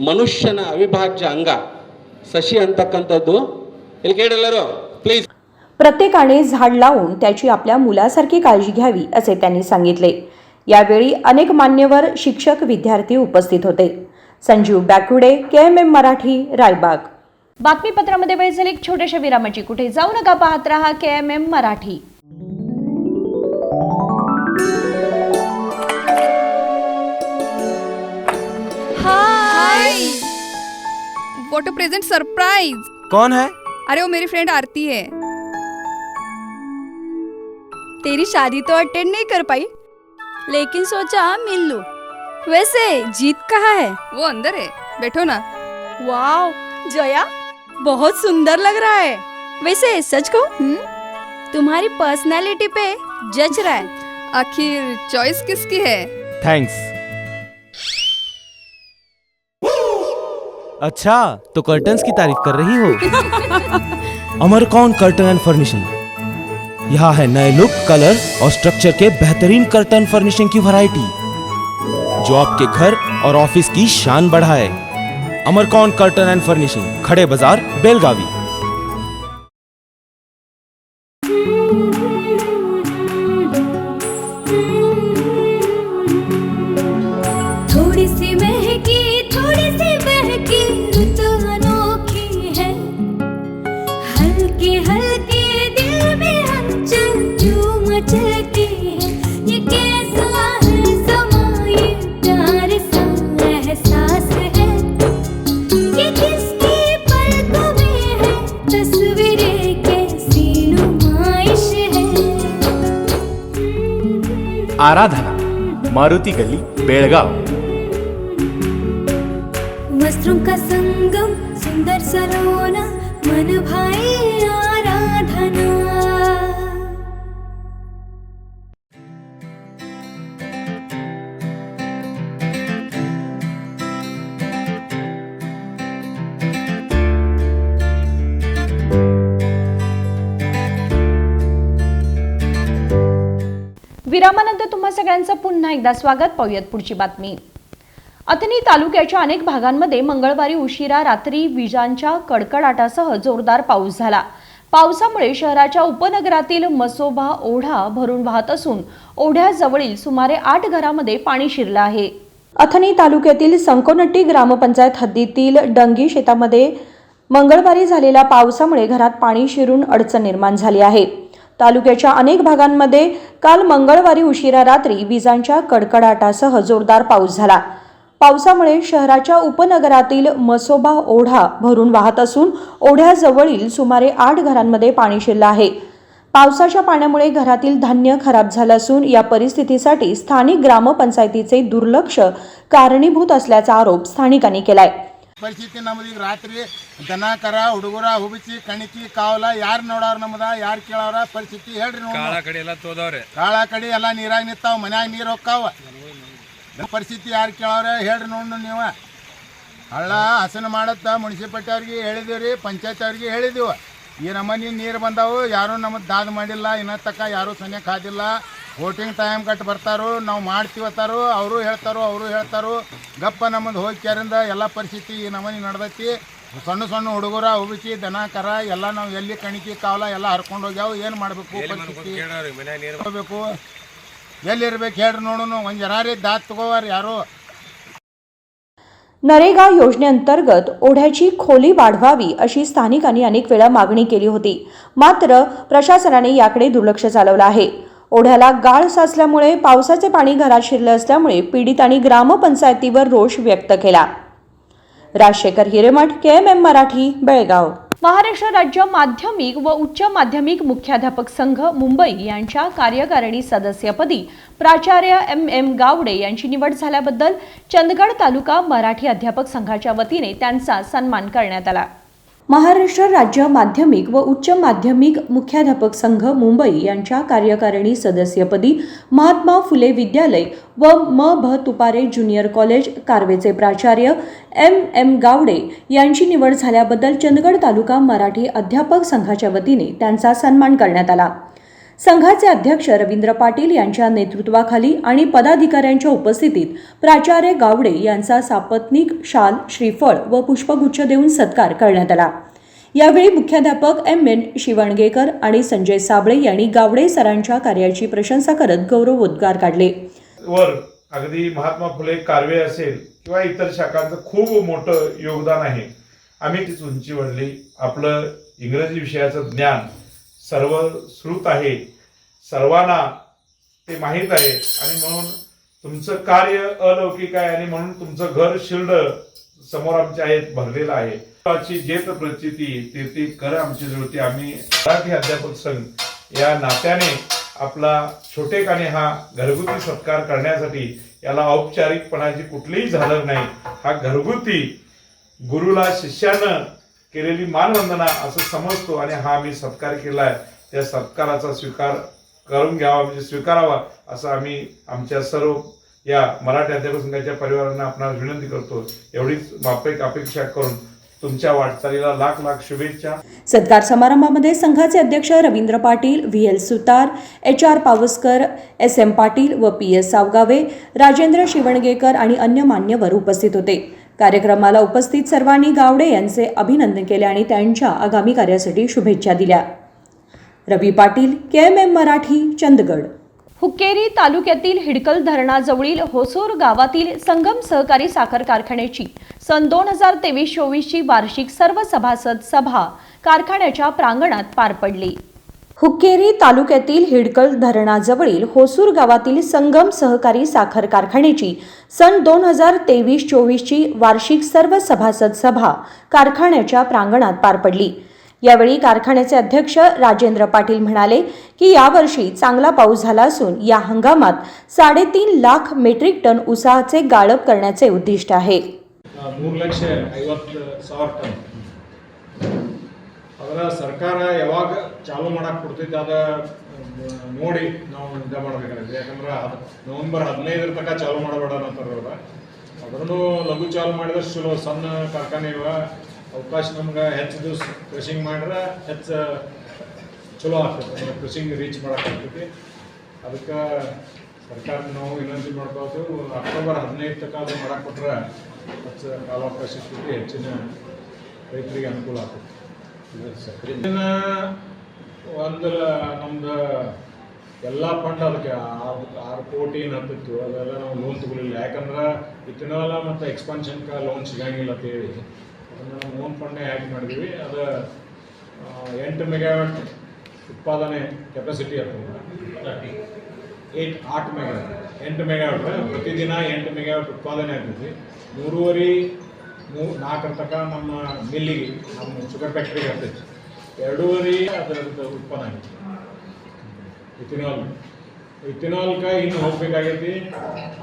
ಮನುಷ್ಯನ ಅವಿಭಾಜ್ಯ अंग सशी ಅಂತಕ್ಕಂಥದ್ದು. ಇಲ್ಲಿ ಕೇಳಲ್ಲರೂ प्लीज. प्रत्येकाने झाड लावून त्याची आपल्या मुलासारखी काळजी घ्यावी असे त्यांनी सांगितले. यावेळी अनेक मान्यवर, शिक्षक, विद्यार्थी उपस्थित होते. संजीव बॅकुडे, KMM मराठी, रायबाग. बातमीपत्रामध्ये वेळ झाली एक छोट्याशा विरामाची. कुठे जाऊ नका, पाहत रहा KMM Marathi. Hi, what a present surprise. कौन है? अरे वो मेरी फ्रेंड आरती है. तेरी शादी तो अटेंड नहीं कर पाई, लेकिन सोचा मिल लूं. वैसे जीत कहाँ है? वो अंदर है, बैठो ना. वाओ जया, बहुत सुंदर लग रहा है. वैसे सच कहूं, तुम्हारी पर्सनालिटी पे जज रहा है. आखिर चॉइस किसकी है? थैंक्स. अच्छा, तो कर्टन्स की तारीफ कर रही हो? अमरकौन कर्टन एंड फर्निशिंग. यहाँ है नए लुक, कलर और स्ट्रक्चर के बेहतरीन कर्टन फर्निशिंग की वैरायटी जो आपके घर और ऑफिस की शान बढ़ाए. अमरकौन कर्टन एंड फर्निशिंग, खड़े बाजार, बेलगावी. थोड़ी सी महकी, थोड़ी सी बहकी, रुत अनोखी है. आराधना, मारुती गल्ली, बेळगाव. वस्त्रों का संगम, सुंदर सलोना, मन भाए आराधना. विरामानंतर तुम्हा सगळ्यांचं पुन्हा एकदा स्वागत. पाहूयात पुढची बातमी. अथणी तालुक्याच्या अनेक भागांमध्ये मंगळवारी उशिरा रात्री विजांच्या कडकडाटासह जोरदार पाऊस झाला. पावसामुळे शहराच्या उपनगरातील मसोबा ओढा भरून वाहत असून ओढ्याजवळील सुमारे 8 घरांमध्ये पाणी शिरलं आहे. अथणी तालुक्यातील संकोनट्टी ग्रामपंचायत हद्दीतील डंगी शेतामध्ये मंगळवारी झालेल्या पावसामुळे घरात पाणी शिरून अडचण निर्माण झाली आहे. तालुक्याच्या अनेक भागांमध्ये काल मंगळवारी उशिरा रात्री विजांच्या कडकडाटासह जोरदार पाऊस झाला. पावसामुळे शहराच्या उपनगरातील मसोबा ओढा भरून वाहत असून ओढ्याजवळील सुमारे 8 घरांमध्ये पाणी शिरलं आहे. पावसाच्या पाण्यामुळे घरातील धान्य खराब झालं असून या परिस्थितीसाठी स्थानिक ग्रामपंचायतीचे दुर्लक्ष कारणीभूत असल्याचा आरोप स्थानिकांनी केलाय. ಪರಿಸ್ಥಿತಿ ನಮ್ಮದೀಗ ರಾತ್ರಿ ದನ ಕರ ಹುಡುಗರ ಹುಬಿಸಿ ಕಣಿಕಿ ಕಾವಲ ಯಾರು ನೋಡೋರು ನಮ್ಮದ ಯಾರು ಕೇಳೋರ ಪರಿಸ್ಥಿತಿ ಹೇಳ್ರಿ. ಕಾಳ ಕಡೆ ಎಲ್ಲ ತೋದವ್ರೆ, ಕಾಳ ಕಡೆ ಎಲ್ಲ ನೀರಾಗ ನಿಂತಾವ, ಮನ್ಯಾಗ ನೀರು ಹೋಗ್ತಾವ. ಪರಿಸ್ಥಿತಿ ಯಾರು ಕೇಳೋರ ಹೇಳ್ರಿ ನೋಡು ನೀವು. ಹಳ್ಳ ಹಸನ ಮಾಡತ್ತ ಮುನ್ಸಿಪಾಲ್ಟಿ ಅವ್ರಿಗೆ ಹೇಳಿದೀವಿ, ಪಂಚಾಯತ್ ಅವ್ರಿಗೆ ಹೇಳಿದೀವಿ. ಈ ನಮ್ಮನೆ ನೀರು ಬಂದಾವು, ಯಾರೂ ನಮಗೆ ದಾದ ಮಾಡಿಲ್ಲ, ಇನ್ನ ತಕ್ಕ ಯಾರೂ ಸನ್ನೆ ಕಾದಿಲ್ಲ. ವೋಟಿಂಗ್ ಟೈಮ್ ಕಟ್ ಬರ್ತಾರೋ ನಾವು ಮಾಡ್ತೀವತ್ತಾರೋ ಅವರು ಹೇಳ್ತಾರೋ ಗಪ್ಪ ನಮ್ಮದು ಹೋಗಿ ಕೇರಿಂದ ಎಲ್ಲ ಪರಿಸ್ಥಿತಿ ಈ ನಮನಿ ನಡೆದೈತಿ. ಸಣ್ಣ ಸಣ್ಣ ಹುಡುಗರ ಹುಬಿಸಿ ದನ ಕರ ಎಲ್ಲ ನಾವು ಎಲ್ಲಿ ಕಣಿಕಿ ಕಾವಲ ಎಲ್ಲ ಹರ್ಕೊಂಡು ಹೋಗ್ಯಾವ. ಏನು ಮಾಡಬೇಕು ಪರಿಸ್ಥಿತಿ ಹೋಗ್ಬೇಕು, ಎಲ್ಲಿರ್ಬೇಕು ಹೇಳ್ರಿ ನೋಡೋಣ. ಒಂದು ಜನಾರಿ ದಾತ್ ತಗೋವಾರ ಯಾರು. नरेगा योजनेअंतर्गत ओढ्याची खोली वाढवावी अशी स्थानिकांनी अनेक वेळा मागणी केली होती. मात्र प्रशासनाने याकडे दुर्लक्ष चालवलं आहे. ओढ्याला गाळ साचल्यामुळे पावसाचे पाणी घरात शिरले असल्यामुळे पीडितांनी ग्रामपंचायतीवर रोष व्यक्त केला. राजशेखर हिरेमठ, KMM मराठी, बेळगाव. महाराष्ट्र राज्य माध्यमिक व उच्च माध्यमिक मुख्याध्यापक संघ मुंबई यांच्या कार्यकारिणी सदस्यपदी प्राचार्य MM गावडे यांची निवड झाल्याबद्दल चंदगड तालुका मराठी अध्यापक संघाच्या वतीने त्यांचा सन्मान करण्यात आला. महाराष्ट्र राज्य माध्यमिक व उच्च माध्यमिक मुख्याध्यापक संघ मुंबई यांच्या कार्यकारिणी सदस्यपदी महात्मा फुले विद्यालय व म.भ. तुपारे ज्युनियर कॉलेज कारवेचे प्राचार्य MM गावडे यांची निवड झाल्याबद्दल चंदगड तालुका मराठी अध्यापक संघाच्या वतीने त्यांचा सन्मान करण्यात आला. संघाचे अध्यक्ष रवींद्र पाटील यांच्या नेतृत्वाखाली आणि पदाधिकाऱ्यांच्या उपस्थितीत प्राचार्य गावडे यांचा सापत्निक, शाल, श्रीफळ व पुष्पगुच्छ देऊन सत्कार करण्यात आला. यावेळी मुख्याध्यापक MN शिवणगेकर आणि संजय साबळे यांनी गावडे सरांच्या कार्याची प्रशंसा करत गौरवोद्गार काढले. वर अगदी महात्मा फुले कारवे असेल किंवा इतर शाखांचं खूप मोठं योगदान आहे. आम्ही तीच उंची वाढली. आपलं इंग्रजी विषयाचं ज्ञान सर्वश्रुत आहे, सर्वांना ते माहीत आहे आणि म्हणून तुमचं कार्य अलौकिक आहे आणि म्हणून तुमचं घर शिल्ड समोर आमच्या आहेत भरलेलं आहे. जेत प्रचिती ते कर आमची जुळती. आम्ही मराठी अध्यापक संघ या नात्याने आपला छोटेखानी हा घरगुती सत्कार करण्यासाठी याला औपचारिकपणाची कुठलीही झालं नाही. हा घरगुती गुरुला शिष्यानं केलेली मानवंदना असं समजतो आणि हा आम्ही सत्कार केलाय. त्या सत्काराचा स्वीकार करून घ्यावा, म्हणजे स्वीकारावा असं आम्ही आमच्या सर्व या मराठी अध्यापक संघाच्या परिवारांना आपणास विनंती करतो. एवढीच अपेक्षा करून तुमच्या वाटचालीला लाख लाख शुभेच्छा. सत्कार समारंभामध्ये संघाचे अध्यक्ष रवींद्र पाटील, VL सुतार, HR पावसकर, SM पाटील व PS सावगावे, राजेंद्र शिवणगेकर आणि अन्य मान्यवर उपस्थित होते. कार्यक्रमाला उपस्थित सर्वांनी गावडे यांचे अभिनंदन केले आणि त्यांच्या आगामी कार्यासाठी शुभेच्छा दिल्या. रवी पाटील, KMM मराठी, चंदगड. हुक्केरी तालुक्यातील हिडकल धरणाजवळील होसूर गावातील संगम सहकारी साखर कारखान्याची सन 2023-24ची वार्षिक सर्व सभासद सभा कारखान्याच्या प्रांगणात पार पडली. हुक्केरी तालुक्यातील हिडकल धरणाजवळील होसूर गावातील संगम सहकारी साखर कारखान्याची सन 2023-24ची वार्षिक सर्व सभासद सभा कारखान्याच्या प्रांगणात पार पडली. यावेळी कारखान्याचे अध्यक्ष राजेंद्र पाटील म्हणाले की यावर्षी चांगला पाऊस झाला असून या हंगामात 3.5 लाख मेट्रिक टन ऊसाचे गाळप करण्याचे उद्दिष्ट आहे. 3,50,000 ಟನ್ ಅದರ ಸರ್ಕಾರ ಯಾವಾಗ ಚಾಲೂ ಮಾಡಕ್ಕೆ ಕೊಡ್ತೈತೆ ಅದ ನೋಡಿ ನಾವು ಇದು ಮಾಡಬೇಕಾಗುತ್ತೆ. ಯಾಕಂದ್ರೆ ನವೆಂಬರ್ 15 ತನಕ ಚಾಲೂ ಮಾಡಬೇಡ ಅಂತಾರ. ಅದನ್ನು ಲಘು ಚಾಲೂ ಮಾಡಿದಷ್ಟು ಚಲೋ. ಸಣ್ಣ ಕಾರ್ಖಾನೆ ಅವಕಾಶ ನಮ್ಗೆ ಹೆಚ್ಚು ದಿವಸ ಕೃಷಿಂಗ್ ಮಾಡ್ರೆ ಹೆಚ್ಚು ಚಲೋ ಆಗ್ತದೆ. ಕೃಷಿಂಗ್ ರೀಚ್ ಮಾಡೋಕ್ಕಾಗ್ತೈತಿ. ಅದಕ್ಕೆ ಸರ್ಕಾರಕ್ಕೆ ನಾವು ವಿನಂತಿ ಮಾಡ್ಕೋದು, ಅಕ್ಟೋಬರ್ 15 ತನಕ ಅದು ಮಾಡಕ್ಕೆ ಕೊಟ್ಟರೆ ಹೆಚ್ಚು ಕಾಲಾವಕಾಶ ಸಿಗ್ತೈತಿ, ಹೆಚ್ಚಿನ ರೈತರಿಗೆ ಅನುಕೂಲ ಆಗ್ತದೆ. ಇದನ್ನು ಒಂದು ನಮ್ದು ಎಲ್ಲ ಫಂಡ್ ಅದಕ್ಕೆ 6 ಕೋಟಿ ಹತ್ತಿತ್ತು. ಅದೆಲ್ಲ ನಾವು ಲೋನ್ ತಗೊಳ್ಳಿಲ್ಲ. ಯಾಕಂದ್ರೆ ಇಥನಾಲ್ ಮತ್ತು ಎಕ್ಸ್ಪಾನ್ಷನ್ಗೆ ಲೋನ್ ಸಿಗಂಗಿಲ್ಲ ಅಂತೇಳಿ ಅದನ್ನು ಲೋನ್ ಫಂಡೇ ಹ್ಯಾಕ್ ಮಾಡಿದ್ವಿ. ಅದು 8 ಮೆಗಾವ್ಯಾಟ್ ಉತ್ಪಾದನೆ ಕೆಪಾಸಿಟಿ ಆಗ್ತದೆ. 8 ಮೆಗಾವ್ಯಾಟ್ ಪ್ರತಿದಿನ 8 ಮೆಗಾವ್ಯಾಟ್ ಉತ್ಪಾದನೆ ಆಗ್ತೈತಿ. 3.5-4 ತನಕ ನಮ್ಮ ಮಿಲ್ಲಿಗೆ, ನಮ್ಮ ಶುಗರ್ ಫ್ಯಾಕ್ಟ್ರಿಗೆ ಆಗ್ತೈತಿ. 2.5 ಅದರದ್ದು ಉತ್ಪನ್ನ ಆಗೈತಿ. ಇಥಿನಾಲ್ಗೆ ಇನ್ನು ಹೋಗ್ಬೇಕಾಗೈತಿ.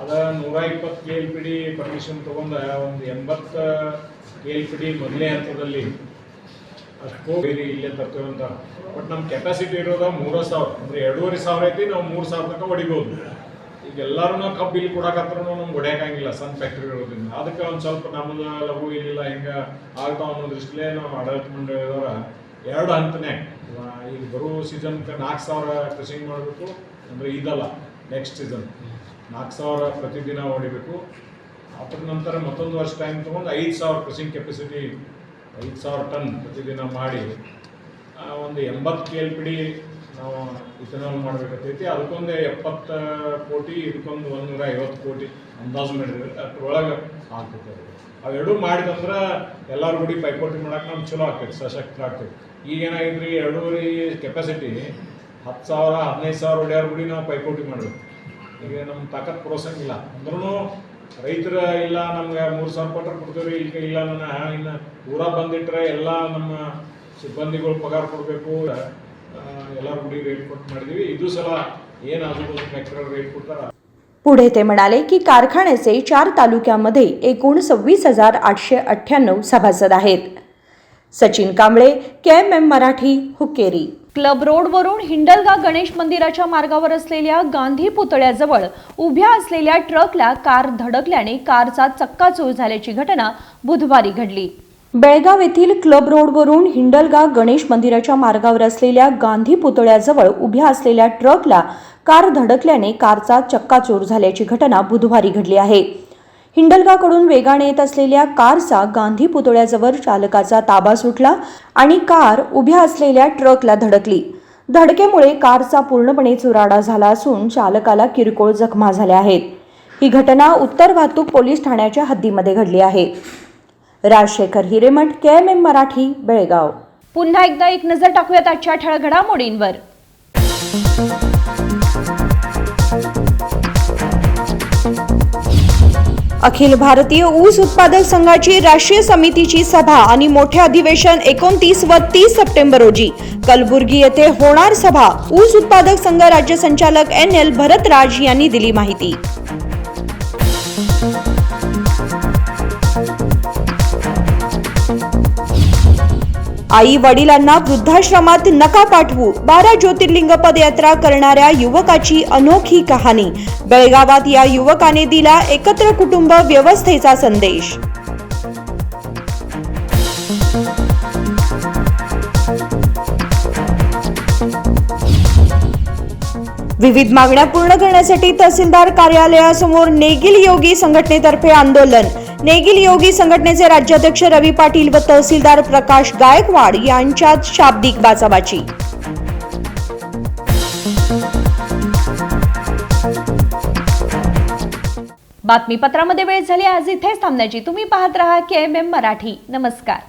ಅದ 120 KLPD ಪರ್ಮಿಷನ್ ತೊಗೊಂಡು ಒಂದು 80 KLPD ಮೊದಲೇ ಹಂತದಲ್ಲಿ ಅಷ್ಟು ಬೇರೆ ಇಲ್ಲೇ ತರ್ತೇವೆ ಅಂತ. ಬಟ್ ನಮ್ಮ ಕೆಪಾಸಿಟಿ ಇರೋದ 3,000, ಅಂದರೆ 2,500 ಐತಿ. ನಾವು 3,000 ತನಕ ಹೊಡಿಬೋದು. ಈಗ ಎಲ್ಲರೂ ನಾವು ಕಬ್ಬು ಇಲ್ಲಿ ಕೊಡಕತ್ರ ನಮ್ಗೆ ಹೊಡ್ಯಾಕಂಗಿಲ್ಲ ಸಣ್ಣ ಫ್ಯಾಕ್ಟ್ರಿ ಇರೋದ್ರಿಂದ. ಅದಕ್ಕೆ ಒಂದು ಸ್ವಲ್ಪ ನಮ್ಮದು ಲಘು ಇರಲಿಲ್ಲ, ಹಿಂಗೆ ಆಗ್ತಾವ ಅನ್ನೋ ದೃಷ್ಟಿಲೇ ನಾವು ಆಡಳಿತ ಮಂಡಳಿದವರ 2 ಹಂತನೇ ಈಗ ಬರೋ ಸೀಸನ್ಗೆ 4,000 ಕೃಷಿಂಗ್ ಮಾಡಬೇಕು. ಅಂದರೆ ಇದಲ್ಲ, ನೆಕ್ಸ್ಟ್ ಸೀಸನ್ 4,000 ಪ್ರತಿದಿನ ಹೊಡಿಬೇಕು. ಅದ್ರ ನಂತರ ಮತ್ತೊಂದು ವರ್ಷ ಟೈಮ್ ತೊಗೊಂಡು 5,000 ಕೃಷಿಂಗ್ ಕೆಪಾಸಿಟಿ 5,000 ಟನ್ ಪ್ರತಿದಿನ ಮಾಡಿ ಒಂದು 80 KLPD ನಾವು ಇಥನಾಲ್ ಮಾಡಬೇಕಾಗ್ತೈತಿ. ಅದಕ್ಕೊಂದು 70 ಕೋಟಿ, ಇದಕ್ಕೊಂದು 150 ಕೋಟಿ ಅಂದಾಜು ಮಾಡಿದ್ರೆ ಅಷ್ಟರೊಳಗೆ ಆಗ್ತೈತೆ. ಅವೆರಡೂ ಮಾಡಿದಂದ್ರೆ ಎಲ್ಲರ ಗುಡಿ ಪೈಪೋಟಿ ಮಾಡೋಕೆ ನಮ್ಗೆ ಚಲೋ ಆಗ್ತೈತಿ, ಸಶಕ್ತ ಆಗ್ತೈತಿ. ಈಗೇನಾಗಿದ್ರಿ 2.5 ಕೆಪಾಸಿಟಿ 10,000 15,000 ಹೊಡ್ಯಾರ ಗುಡಿ ನಾವು ಪೈಪೋಟಿ ಮಾಡಬೇಕು. ಈಗ ನಮ್ಮ ತಾಕತ್ ಪುರೋಸಂಗಿಲ್ಲ. ಅಂದ್ರೂ ರೈತರ ಇಲ್ಲ ನಮ್ಗೆ 3,000 ಕೊಟ್ಟರೆ ಕೊಡ್ತೀವಿ, ಈಗ ಇಲ್ಲ ನನ್ನ ಇನ್ನು ಊರ ಬಂದಿಟ್ಟರೆ ಎಲ್ಲ ನಮ್ಮ ಸಿಬ್ಬಂದಿಗಳು ಪಗಾರ ಕೊಡಬೇಕು. ಎಲ್ಲರೂ गुडी रेट कोट ಮಾಡಿದೀವಿ. ಇದು ಸಲ ಏನು ಆಜूबाजू ಫ್ಯಾಕ್ಟರಿ रेट ಕೊಡ್ತಾರ. पुढे ते म्हणाले की कारखान्याचे 4 तालुक्यांमध्ये एकूण 26,898 सभासद आहेत. सचिन कांबळे, KMM मराठी, हुक्केरी. क्लब रोडवरून हिंडलगा गणेश मंदिराच्या मार्गावर असलेल्या गांधी पुतळ्याजवळ उभ्या असलेल्या ट्रकला कार धडकल्याने कारचा चक्काचूर झाल्याची घटना बुधवारी घडली. बेळगाव येथील क्लब रोडवरून हिंडलगा गणेश मंदिराच्या मार्गावर असलेल्या गांधी पुतळ्याजवळ उभ्या असलेल्या ट्रकला कार धडकल्याने कारचा चक्काचूर झाल्याची घटना बुधवारी घडली आहे. हिंडलगाकडून वेगाने येत असलेल्या कारचा गांधी पुतळ्याजवळ चालकाचा ताबा सुटला आणि कार उभ्या असलेल्या ट्रकला धडकली. धडकेमुळे कारचा पूर्णपणे चुराडा झाला असून चालकाला किरकोळ जखमा झाल्या आहेत. ही घटना उत्तर वाहतूक पोलीस ठाण्याच्या हद्दीमध्ये घडली आहे. राजशेखर हिरेमठ, KMM मराठी, बेळगाव. पुन्हा एकदा एक नजर टाकूयात आजच्या ठळक घडामोडींवर. अखिल भारतीय ऊस उत्पादक संघाची राष्ट्रीय समितीची सभा आणि मोठे अधिवेशन 29 व 30 सप्टेंबर रोजी कलबुर्गी येथे होणार सभा. ऊस उत्पादक संघ राज्य संचालक NL भरतराज यांनी दिली माहिती. आई वडिलांना वृद्धाश्रमात नका पाठवू. 12 ज्योतिर्लिंग पदयात्रा करणाऱ्या युवकाची अनोखी कहाणी. बेळगावात या युवकाने दिला एकत्र कुटुंब व्यवस्थेचा संदेश. विविध मागण्या पूर्ण करण्यासाठी तहसीलदार कार्यालयासमोर नेगिल योगी संघटनेतर्फे आंदोलन. नेगिल योगी संघटनेचे राज्याध्यक्ष रवी पाटील व तहसीलदार प्रकाश गायकवाड यांच्यात शाब्दिक बाचाबाची. बातमीपत्रामध्ये वेळ झाली आज इथेच थांबण्याची. तुम्ही पाहत रहा KMM मराठी. नमस्कार.